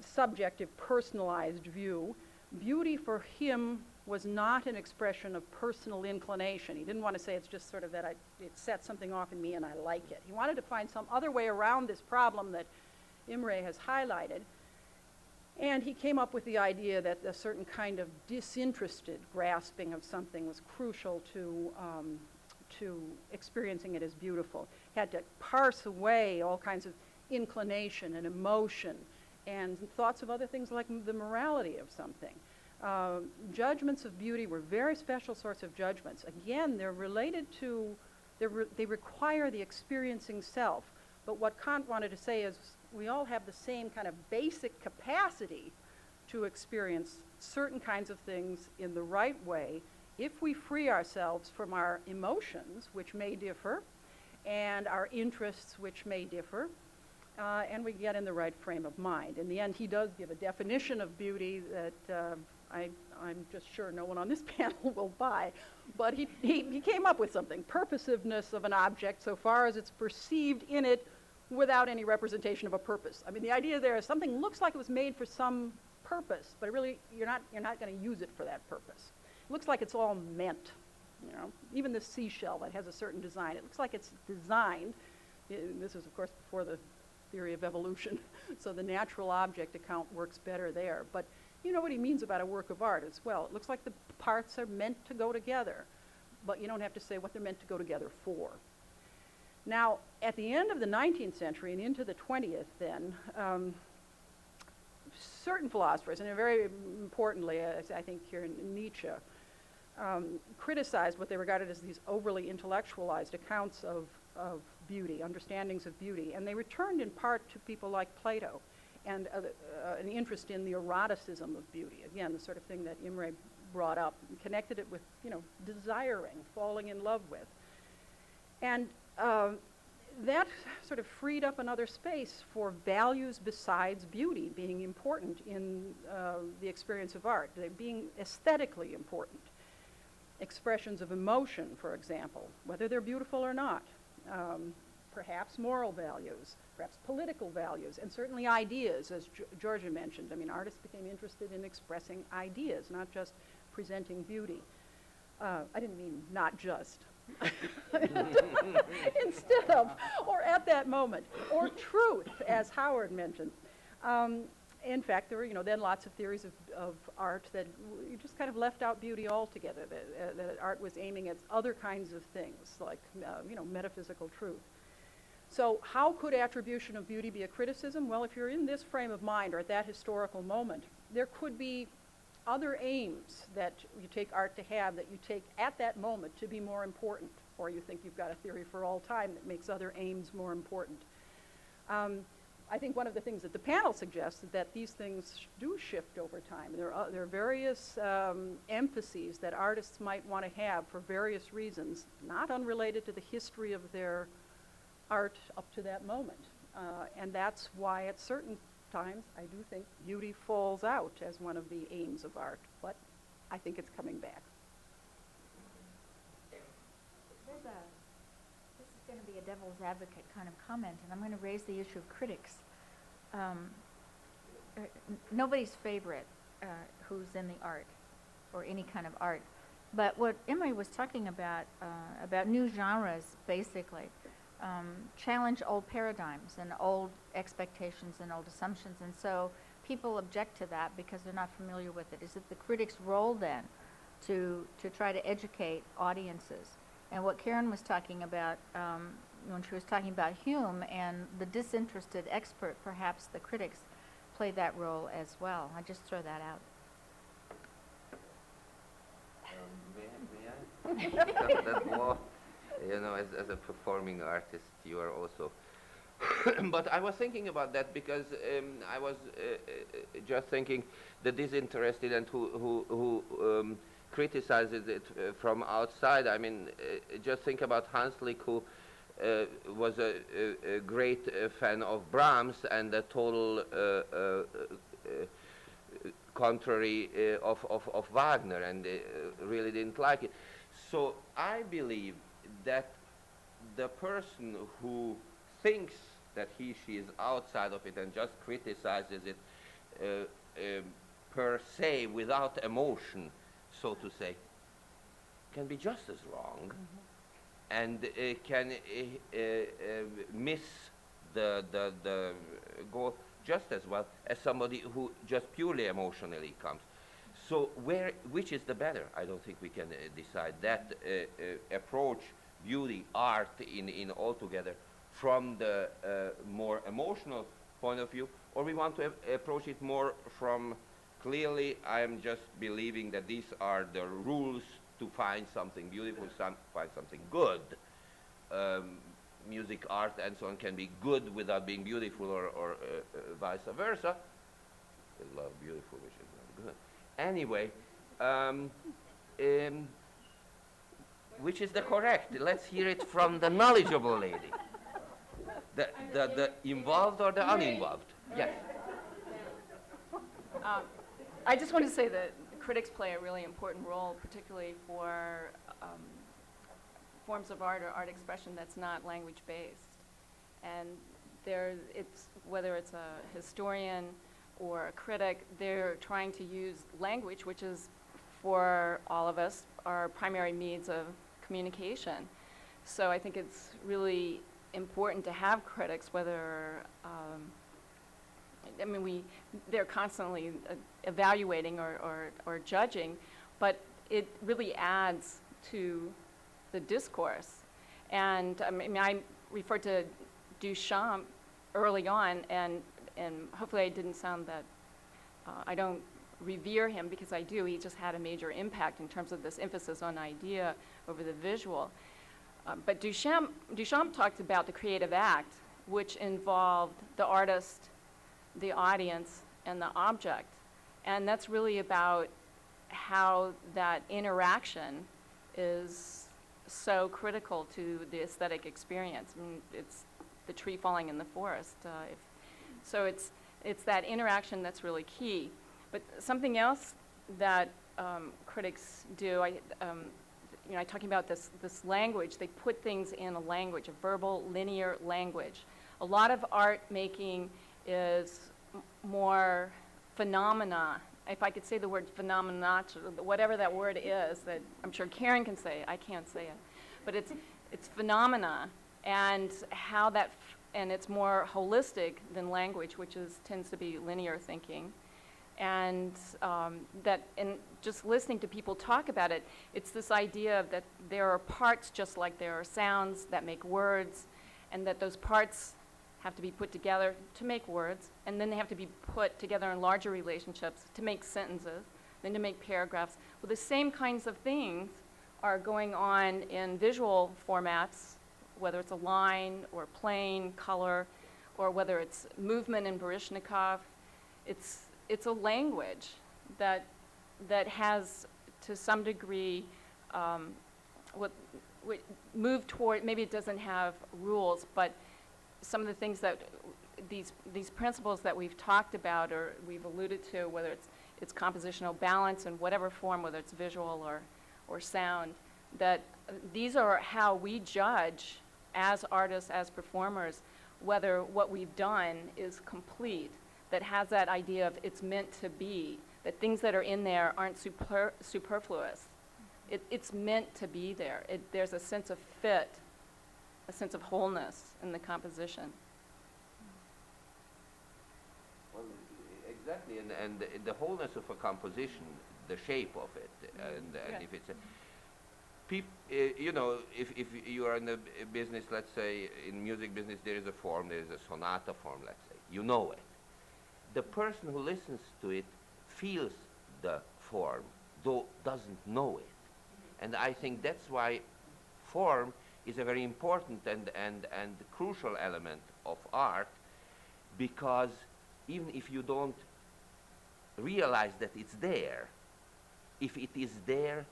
subjective, personalized view. Beauty for him was not an expression of personal inclination. He didn't want to say it's just sort of that it sets something off in me and I like it. He wanted to find some other way around this problem that Imre has highlighted. And he came up with the idea that a certain kind of disinterested grasping of something was crucial to experiencing it as beautiful. Had to parse away all kinds of inclination and emotion and thoughts of other things like the morality of something. Judgments of beauty were very special sorts of judgments. Again, they're related to, they require the experiencing self. But what Kant wanted to say is we all have the same kind of basic capacity to experience certain kinds of things in the right way if we free ourselves from our emotions, which may differ, and our interests, which may differ, and we get in the right frame of mind. In the end, he does give a definition of beauty that I'm just sure no one on this panel will buy, but he came up with something, purposiveness of an object so far as it's perceived in it without any representation of a purpose. I mean, the idea there is something looks like it was made for some purpose, but really you're not going to use it for that purpose. It looks like it's all meant, you know. Even the seashell that has a certain design, it looks like it's designed. This is, of course, before the theory of evolution, so the natural object account works better there. But you know what he means about a work of art as well. It looks like the parts are meant to go together. but you don't have to say what they're meant to go together for. Now, at the end of the 19th century and into the 20th then, certain philosophers, and very importantly, I think here in Nietzsche, criticized what they regarded as these overly intellectualized accounts of beauty, understandings of beauty, and they returned in part to people like Plato and an interest in the eroticism of beauty. Again, the sort of thing that Imre brought up, and connected it with, desiring, falling in love with. And that sort of freed up another space for values besides beauty being important in the experience of art, they being aesthetically important. Expressions of emotion, for example, whether they're beautiful or not, perhaps moral values, perhaps political values, and certainly ideas, as Georgia mentioned. I mean, artists became interested in expressing ideas, not just presenting beauty. I didn't mean not just. Instead of, or at that moment, or truth, as Howard mentioned. In fact, there were, then lots of theories of art that you just kind of left out beauty altogether, that art was aiming at other kinds of things, like, metaphysical truth. So how could attribution of beauty be a criticism? Well, if you're in this frame of mind or at that historical moment, there could be other aims that you take art to have that you take at that moment to be more important, or you think you've got a theory for all time that makes other aims more important. I think one of the things that the panel suggests is that these things do shift over time. There are various emphases that artists might want to have for various reasons, not unrelated to the history of their art up to that moment. And that's why at certain times I do think beauty falls out as one of the aims of art, but I think it's coming back. This is going to be a devil's advocate kind of comment, and I'm going to raise the issue of critics. Nobody's favorite who's in the art, or any kind of art. But what Imre was talking about new genres, basically, challenge old paradigms and old expectations and old assumptions. And so people object to that because they're not familiar with it. Is it the critic's role then to try to educate audiences? And what Karen was talking about when she was talking about Hume and the disinterested expert, perhaps the critics play that role as well. I just throw that out. May I? That more, as a performing artist, you are also. But I was thinking about that because I was just thinking the disinterested and who criticizes it from outside. I mean, just think about Hanslick, who was a great fan of Brahms and a total contrary of Wagner, and really didn't like it. So I believe that the person who thinks that she is outside of it and just criticizes it per se without emotion, so to say, can be just as wrong, and can miss the goal just as well as somebody who just purely emotionally comes. So which is the better? I don't think we can decide that. Approach beauty, art in altogether from the more emotional point of view, or we want to approach it more from clearly I am just believing that these are the rules to find something beautiful, find something good. Music, art, and so on can be good without being beautiful, or vice versa. I love beautiful, which is not good. Anyway, which is the correct? Let's hear it from the knowledgeable lady. The involved or the uninvolved? Yes. I just want to say that critics play a really important role, particularly for forms of art or art expression that's not language-based. And whether it's a historian or a critic, they're trying to use language, which is, for all of us, our primary means of communication. So I think it's really important to have critics, whether, they're constantly evaluating or judging, but it really adds to the discourse. And I mean, I referred to Duchamp early on, and hopefully I didn't sound that, I don't revere him, because I do. He just had a major impact in terms of this emphasis on idea over the visual. But Duchamp talked about the creative act, which involved the artist, the audience, and the object. And that's really about how that interaction is so critical to the aesthetic experience. I mean, it's the tree falling in the forest. So it's that interaction that's really key. But something else that critics do, talking about this language, they put things in a language, a verbal, linear language. A lot of art making is more phenomena. If I could say the word phenomena, whatever that word is, that I'm sure Karen can say, I can't say it. But it's phenomena, and how that, and it's more holistic than language, which tends to be linear thinking. And just listening to people talk about it, it's this idea that there are parts just like there are sounds that make words, and that those parts have to be put together to make words, and then they have to be put together in larger relationships to make sentences, then to make paragraphs. Well, the same kinds of things are going on in visual formats, whether it's a line or plane, color, or whether it's movement in Baryshnikov. It's a language that has, to some degree, what move toward, maybe it doesn't have rules, but some of the things that these principles that we've talked about or we've alluded to, whether it's compositional balance in whatever form, whether it's visual or sound, that these are how we judge as artists, as performers, whether what we've done is complete, that has that idea of it's meant to be, that things that are in there aren't superfluous. It's meant to be there. There's a sense of fit, a sense of wholeness in the composition. Well, exactly, and the wholeness of a composition, the shape of it, and if it's a if you are in the business, let's say in music business, there is a form, there is a sonata form, let's say, you know it. The person who listens to it feels the form, though doesn't know it. And I think that's why form is a very important and crucial element of art, because even if you don't realize that it's there, if it is there,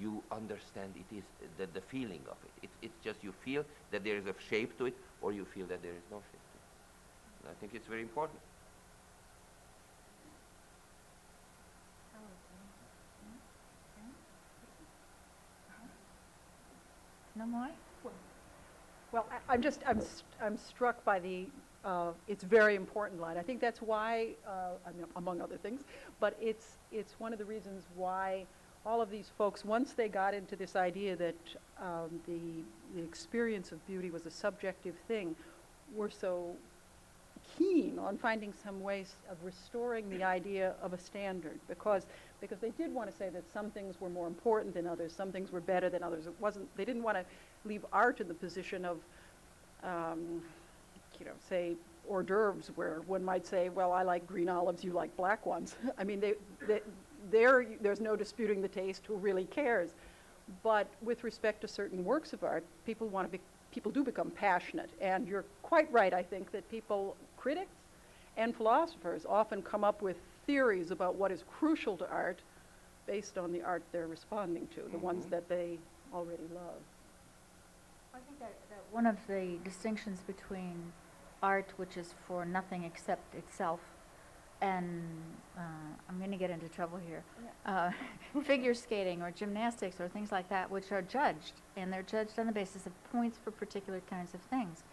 you understand it is the feeling of it. It's just you feel that there is a shape to it, or you feel that there is no shape to it. And I think it's very important. No more? Well, I'm struck by the, it's very important line. I think that's why, among other things, but it's one of the reasons why all of these folks, once they got into this idea that the experience of beauty was a subjective thing, were so keen on finding some ways of restoring the idea of a standard, because they did want to say that some things were more important than others, some things were better than others. They didn't want to leave art in the position of, say, hors d'oeuvres, where one might say, well, I like green olives, you like black ones. I mean, there's no disputing the taste, who really cares? But with respect to certain works of art, people do become passionate, and you're quite right, I think, that critics and philosophers often come up with theories about what is crucial to art based on the art they're responding to, the ones that they already love. I think that one of the distinctions between art, which is for nothing except itself, and I'm going to get into trouble here, figure skating or gymnastics or things like that, which are judged, and they're judged on the basis of points for particular kinds of things.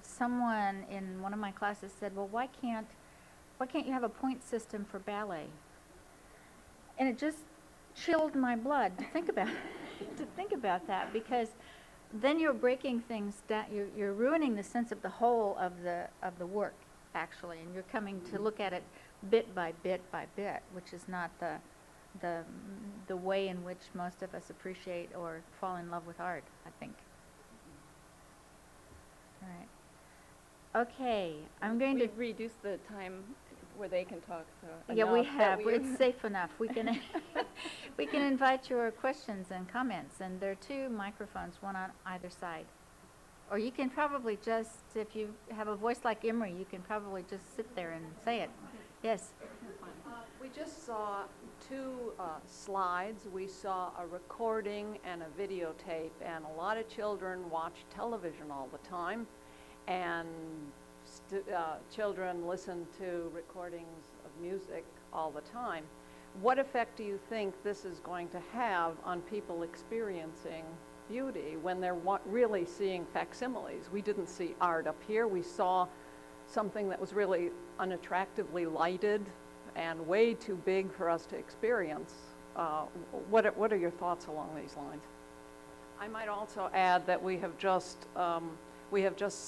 Someone in one of my classes said, well, why can't you have a point system for ballet? And it just chilled my blood to think about that, because then you're breaking things down, you're ruining the sense of the whole of the work, actually, and you're coming to look at it bit by bit by bit, which is not the the way in which most of us appreciate or fall in love with art, I think. All right. Okay, I'm going to. We've reduced the time where they can talk, so. Yeah, we enough that have. It's safe enough. We can we can invite your questions and comments, and there are 2 microphones, one on either side. Or you can probably just, if you have a voice like Imre, you can probably just sit there and say it. Yes. We just saw 2 slides. We saw a recording and a videotape, and a lot of children watch television all the time, and children listen to recordings of music all the time. What effect do you think this is going to have on people experiencing beauty when they're really seeing facsimiles? We didn't see art up here. We saw something that was really unattractively lighted and way too big for us to experience. What are your thoughts along these lines? I might also add that we have just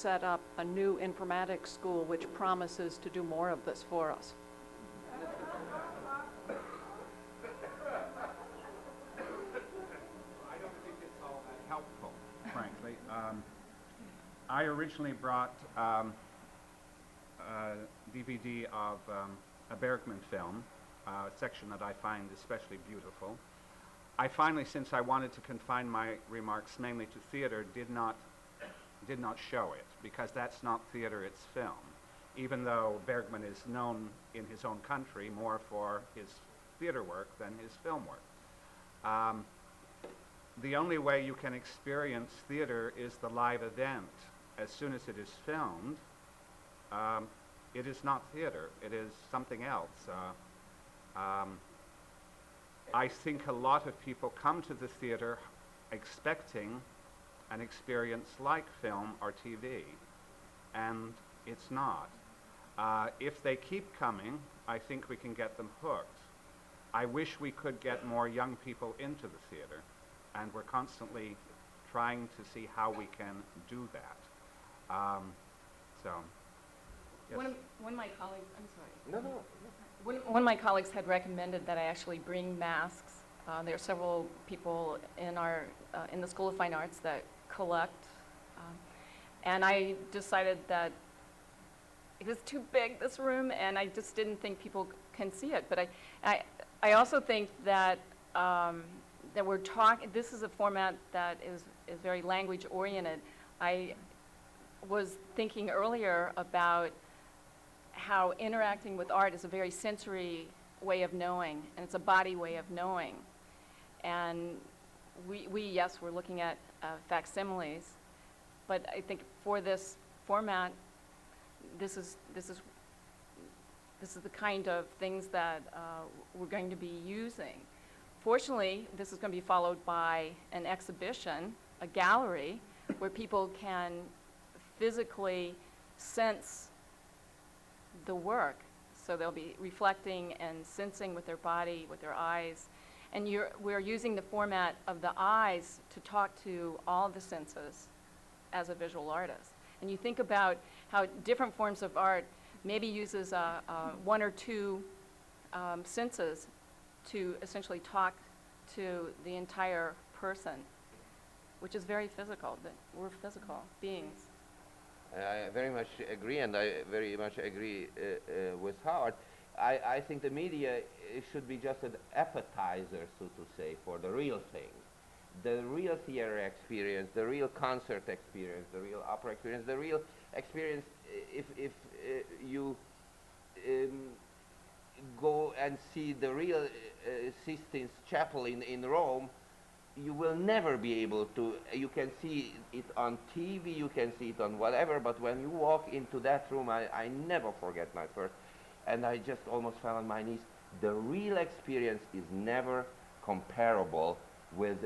set up a new informatics school which promises to do more of this for us. I don't think it's all that helpful, frankly. I originally brought a DVD of a Bergman film, a section that I find especially beautiful. I finally, since I wanted to confine my remarks mainly to theater, did not show it, because that's not theater, it's film. Even though Bergman is known in his own country more for his theater work than his film work. The only way you can experience theater is the live event. As soon as it is filmed, it is not theater, it is something else. I think a lot of people come to the theater expecting an experience like film or TV, and it's not. If they keep coming, I think we can get them hooked. I wish we could get more young people into the theater, and we're constantly trying to see how we can do that. Yes. One of my colleagues, I'm sorry. No. One of my colleagues had recommended that I actually bring masks. There are several people in the School of Fine Arts that collect, and I decided that it was too big, this room, and I just didn't think people can see it. But I also think that that we're talking. This is a format that is very language oriented. I was thinking earlier about how interacting with art is a very sensory way of knowing, and it's a body way of knowing. And yes, we're looking at facsimiles, but I think for this format, this is the kind of things that we're going to be using. Fortunately, this is going to be followed by an exhibition, a gallery, where people can physically sense the work. So they'll be reflecting and sensing with their body, with their eyes. And we're using the format of the eyes to talk to all the senses as a visual artist. And you think about how different forms of art maybe uses 1 or 2 senses to essentially talk to the entire person, which is very physical. That we're physical beings. I very much agree, and I very much agree with Howard. I think the media should be just an appetizer, so to say, for the real thing. The real theater experience, the real concert experience, the real opera experience, the real experience, if you go and see the real Sistine Chapel in Rome, you will never be able to. You can see it on TV, you can see it on whatever, but when you walk into that room, I never forget my first, and I just almost fell on my knees. The real experience is never comparable with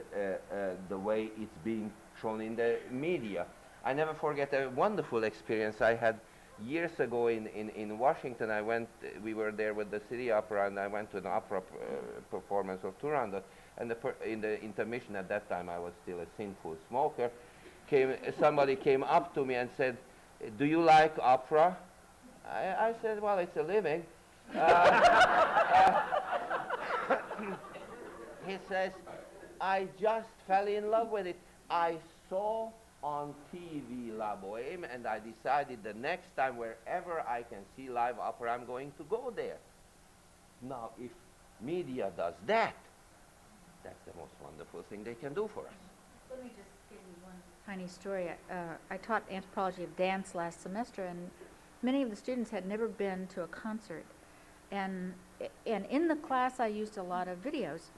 the way it's being shown in the media. I never forget a wonderful experience I had years ago in Washington. We were there with the City Opera, and I went to an opera performance of Turandot. And in the intermission at that time, I was still a sinful smoker. Somebody came up to me and said, "Do you like opera?" I said, "Well, it's a living." He says, I just fell in love with it. I saw on TV La Boheme, and I decided the next time wherever I can see live opera, I'm going to go there. Now, if media does that, that's the most wonderful thing they can do for us. Let me just give you one tiny story. I taught anthropology of dance last semester, and many of the students had never been to a concert. And in the class, I used a lot of videos.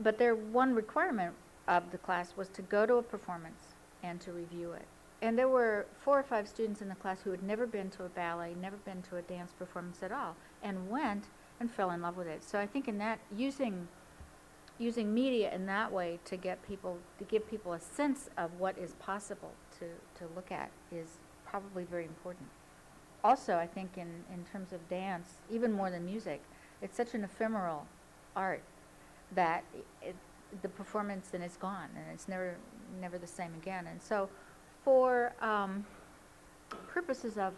But their one requirement of the class was to go to a performance and to review it. And there were 4 or 5 students in the class who had never been to a ballet, never been to a dance performance at all, and went and fell in love with it. So I think in that, using media in that way to give people a sense of what is possible to look at is probably very important. Also, I think in terms of dance, even more than music, it's such an ephemeral art that the performance then is gone, and it's never the same again. And so for purposes of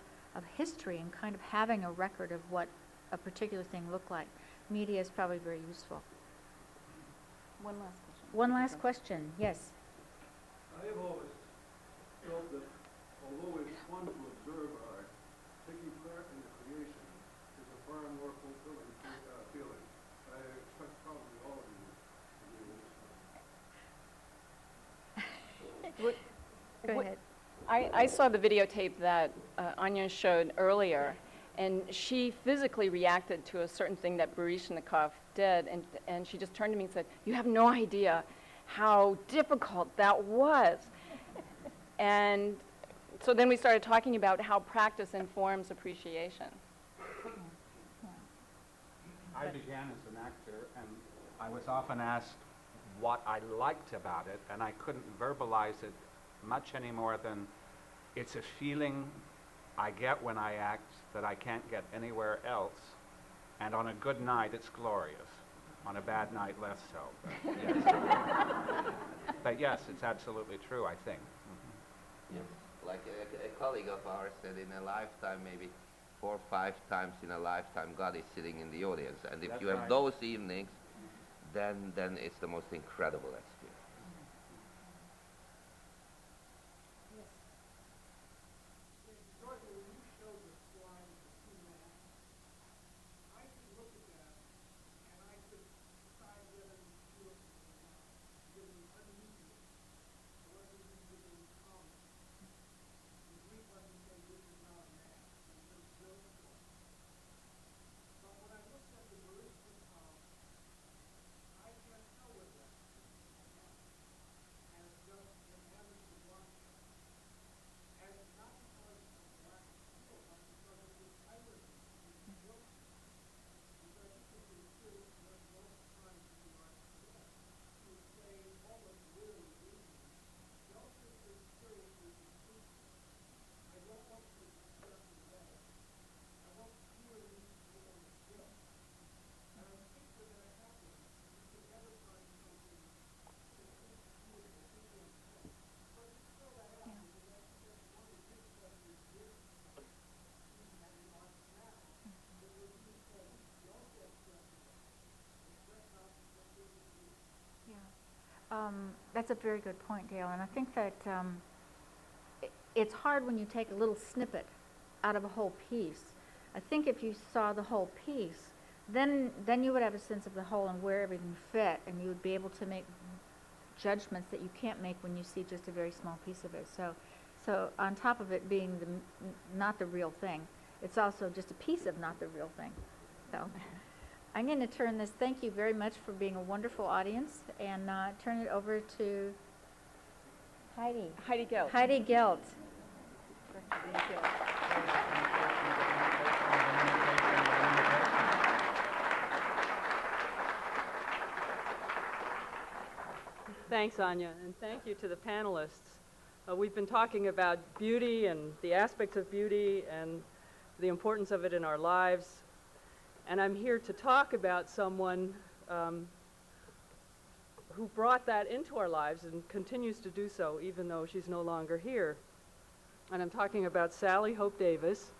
history and kind of having a record of what a particular thing looked like, media is probably very useful. One last question. One last question, yes. I have always felt that although it's fun to observe art, taking part in the creation is a far more fulfilling feeling. I expect probably all of you to agree with this. Go ahead. I saw the videotape that Anya showed earlier, and she physically reacted to a certain thing that Baryshnikov did, and she just turned to me and said, "You have no idea how difficult that was." And so then we started talking about how practice informs appreciation. I began as an actor, and I was often asked what I liked about it, and I couldn't verbalize it much any more than it's a feeling I get when I act that I can't get anywhere else, and on a good night it's glorious. On a bad night, less so. But yes, but yes, it's absolutely true, I think. Mm-hmm. Yes. Like a colleague of ours said, in a lifetime, maybe 4 or 5 times in a lifetime, God is sitting in the audience. And if That's you have right. those evenings, then it's the most incredible experience. That's a very good point, Dale, and I think that it's hard when you take a little snippet out of a whole piece. I think if you saw the whole piece, then you would have a sense of the whole and where everything fit, and you would be able to make judgments that you can't make when you see just a very small piece of it. So on top of it being not the real thing, it's also just a piece of not the real thing. So I'm going to turn this, thank you very much for being a wonderful audience, and turn it over to Heidi. Heidi Gelt. Heidi Gelt. Thanks, Anya, and thank you to the panelists. We've been talking about beauty and the aspects of beauty and the importance of it in our lives. And I'm here to talk about someone who brought that into our lives and continues to do so even though she's no longer here. And I'm talking about Sally Hope Davis,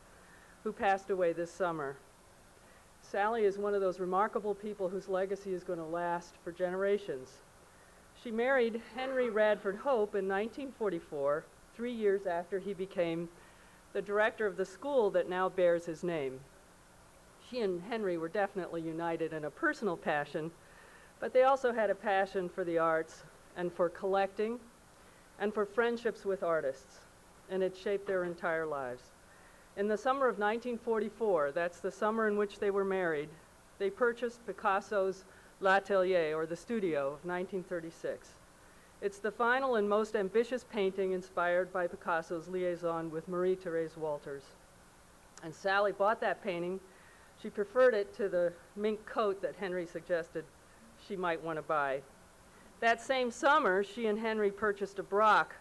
who passed away this summer. Sally is one of those remarkable people whose legacy is going to last for generations. She married Henry Radford Hope in 1944, 3 years after he became the director of the school that now bears his name. She and Henry were definitely united in a personal passion, but they also had a passion for the arts and for collecting and for friendships with artists, and it shaped their entire lives. In the summer of 1944, that's the summer in which they were married, they purchased Picasso's L'Atelier, or the Studio, of 1936. It's the final and most ambitious painting inspired by Picasso's liaison with Marie-Thérèse Walters. And Sally bought that painting. She preferred it to the mink coat that Henry suggested she might want to buy. That same summer, she and Henry purchased a Brock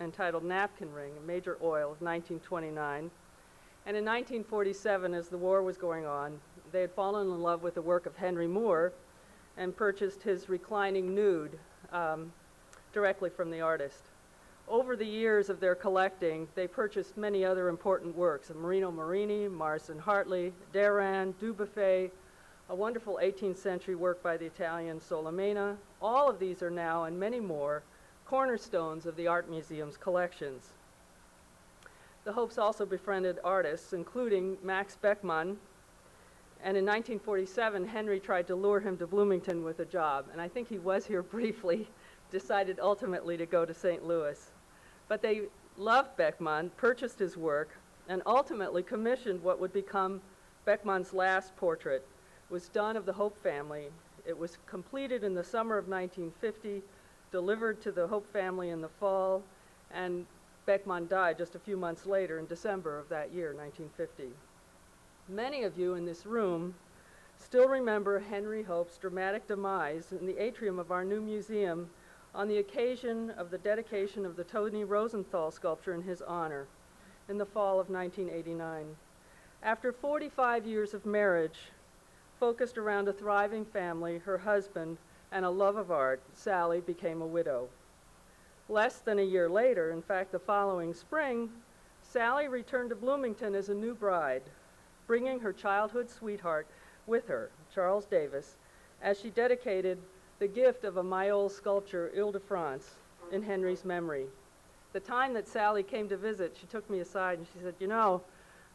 entitled Napkin Ring, a Major Oil of 1929. And in 1947, as the war was going on, they had fallen in love with the work of Henry Moore and purchased his reclining nude directly from the artist. Over the years of their collecting, they purchased many other important works, Marino Marini, Marston Hartley, Derain, Dubuffet, a wonderful 18th century work by the Italian Solimena. All of these are now, and many more, cornerstones of the Art Museum's collections. The Hopes also befriended artists, including Max Beckmann, and in 1947, Henry tried to lure him to Bloomington with a job, and I think he was here briefly, decided ultimately to go to St. Louis. But they loved Beckmann, purchased his work, and ultimately commissioned what would become Beckmann's last portrait. It was done of the Hope family. It was completed in the summer of 1950, delivered to the Hope family in the fall, and Beckmann died just a few months later in December of that year, 1950. Many of you in this room still remember Henry Hope's dramatic demise in the atrium of our new museum on the occasion of the dedication of the Tony Rosenthal sculpture in his honor in the fall of 1989. After 45 years of marriage, focused around a thriving family, her husband, and a love of art, Sally became a widow. Less than a year later, in fact the following spring, Sally returned to Bloomington as a new bride, bringing her childhood sweetheart with her, Charles Davis, as she dedicated the gift of a Mayol sculpture, Ile-de-France, in Henry's memory. The time that Sally came to visit, she took me aside and she said, you know,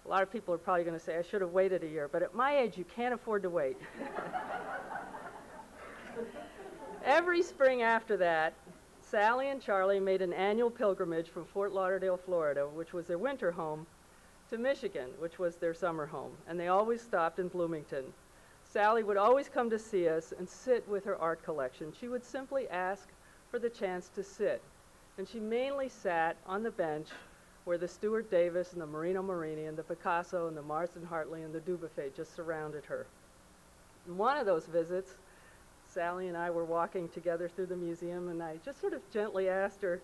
a lot of people are probably going to say I should have waited a year, but at my age, you can't afford to wait. Every spring after that, Sally and Charlie made an annual pilgrimage from Fort Lauderdale, Florida, which was their winter home, to Michigan, which was their summer home, and they always stopped in Bloomington. Sally would always come to see us and sit with her art collection. She would simply ask for the chance to sit, and she mainly sat on the bench where the Stuart Davis and the Marino Marini and the Picasso and the Marston Hartley and the Dubuffet just surrounded her. In one of those visits, Sally and I were walking together through the museum, and I just sort of gently asked her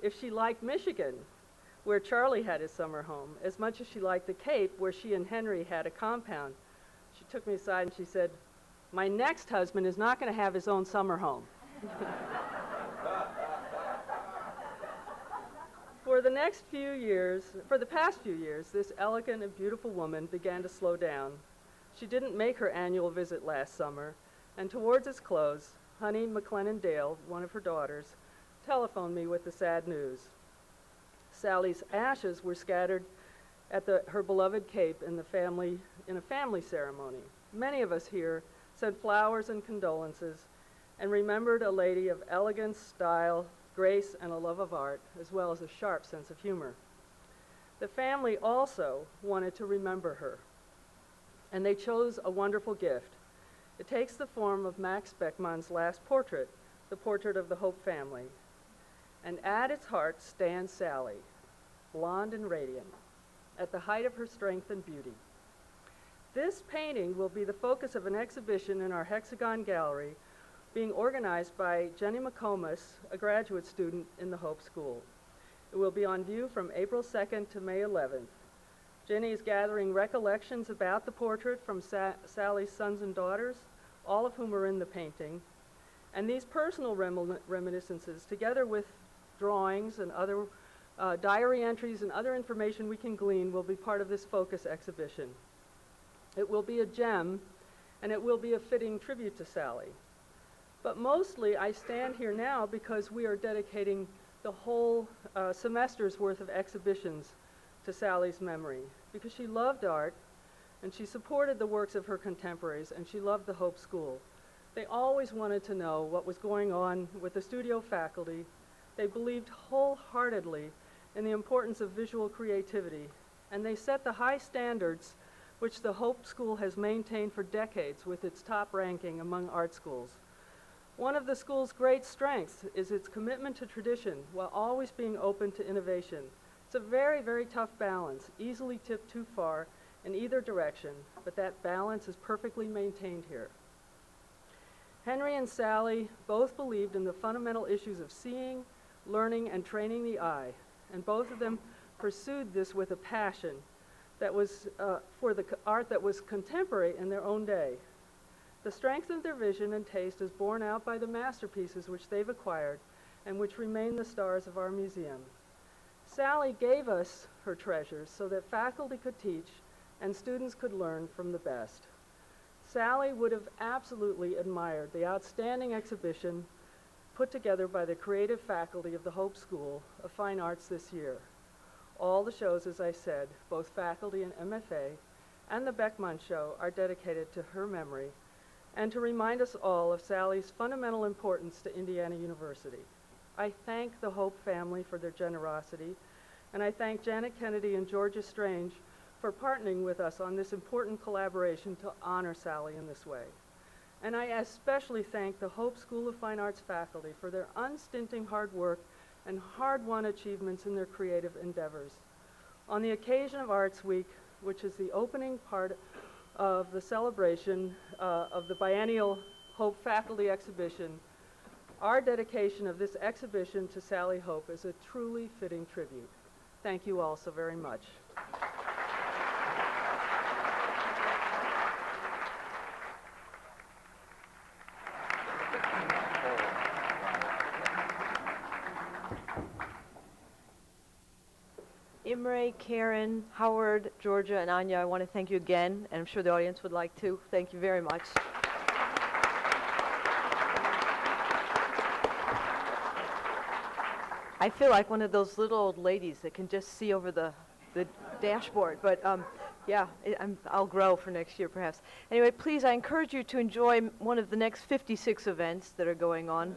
if she liked Michigan, where Charlie had his summer home, as much as she liked the Cape, where she and Henry had a compound. She took me aside and she said, my next husband is not going to have his own summer home. For the past few years, this elegant and beautiful woman began to slow down. She didn't make her annual visit last summer, and towards its close, Honey McLennan Dale, one of her daughters, telephoned me with the sad news. Sally's ashes were scattered at her beloved Cape in a family ceremony. Many of us here sent flowers and condolences and remembered a lady of elegance, style, grace, and a love of art, as well as a sharp sense of humor. The family also wanted to remember her, and they chose a wonderful gift. It takes the form of Max Beckmann's last portrait, the portrait of the Hope family. And at its heart stands Sally, blonde and radiant, at the height of her strength and beauty. This painting will be the focus of an exhibition in our Hexagon Gallery being organized by Jenny McComas, a graduate student in the Hope School. It will be on view from April 2nd to May 11th. Jenny is gathering recollections about the portrait from Sally's sons and daughters, all of whom are in the painting. And these personal reminiscences, together with drawings and other diary entries and other information we can glean, will be part of this focus exhibition. It will be a gem and it will be a fitting tribute to Sally. But mostly I stand here now because we are dedicating the whole semester's worth of exhibitions to Sally's memory, because she loved art, and she supported the works of her contemporaries, and she loved the Hope School. They always wanted to know what was going on with the studio faculty. They believed wholeheartedly in the importance of visual creativity, and they set the high standards which the Hope School has maintained for decades with its top ranking among art schools. One of the school's great strengths is its commitment to tradition while always being open to innovation. It's a very, very tough balance, easily tipped too far in either direction, but that balance is perfectly maintained here. Henry and Sally both believed in the fundamental issues of seeing, learning, and training the eye, and both of them pursued this with a passion that was for the art that was contemporary in their own day. The strength of their vision and taste is borne out by the masterpieces which they've acquired and which remain the stars of our museum. Sally gave us her treasures so that faculty could teach and students could learn from the best. Sally would have absolutely admired the outstanding exhibition put together by the creative faculty of the Hope School of Fine Arts this year. All the shows, as I said, both faculty and MFA, and the Beckman Show are dedicated to her memory and to remind us all of Sally's fundamental importance to Indiana University. I thank the Hope family for their generosity, and I thank Janet Kennedy and Georgia Strange for partnering with us on this important collaboration to honor Sally in this way. And I especially thank the Hope School of Fine Arts faculty for their unstinting hard work and hard-won achievements in their creative endeavors. On the occasion of Arts Week, which is the opening part of the celebration of the biennial Hope Faculty Exhibition, our dedication of this exhibition to Sally Hope is a truly fitting tribute. Thank you all so very much. Imre, Karen, Howard, Georgia, and Anya, I want to thank you again, and I'm sure the audience would like to. Thank you very much. I feel like one of those little old ladies that can just see over the dashboard, but yeah, I'll grow for next year perhaps. Anyway, please, I encourage you to enjoy one of the next 56 events that are going on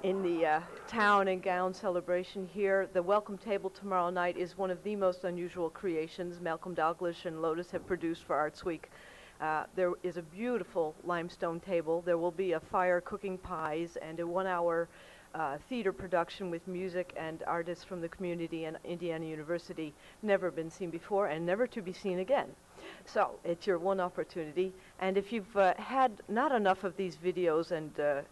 in the town and gown celebration here. The welcome table tomorrow night is one of the most unusual creations Malcolm Dalglish and Lotus have produced for Arts Week. There is a beautiful limestone table. There will be a fire cooking pies and a 1-hour theater production with music and artists from the community and Indiana University, never been seen before and never to be seen again. So it's your one opportunity. And if you've had not enough of these videos and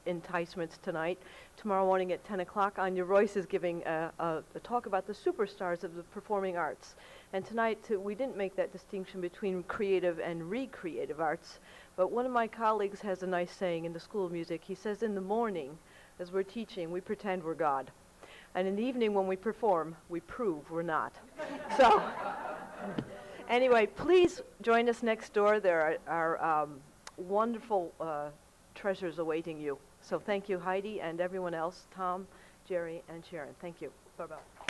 enticements tonight, tomorrow morning at 10 o'clock, Anya Royce is giving a talk about the superstars of the performing arts. And tonight, we didn't make that distinction between creative and recreative arts, but one of my colleagues has a nice saying in the School of Music. He says, in the morning, as we're teaching, we pretend we're God. And in the evening, when we perform, we prove we're not. So, anyway, please join us next door. There are wonderful treasures awaiting you. So thank you, Heidi, and everyone else, Tom, Jerry, and Sharon. Thank you. Bye-bye.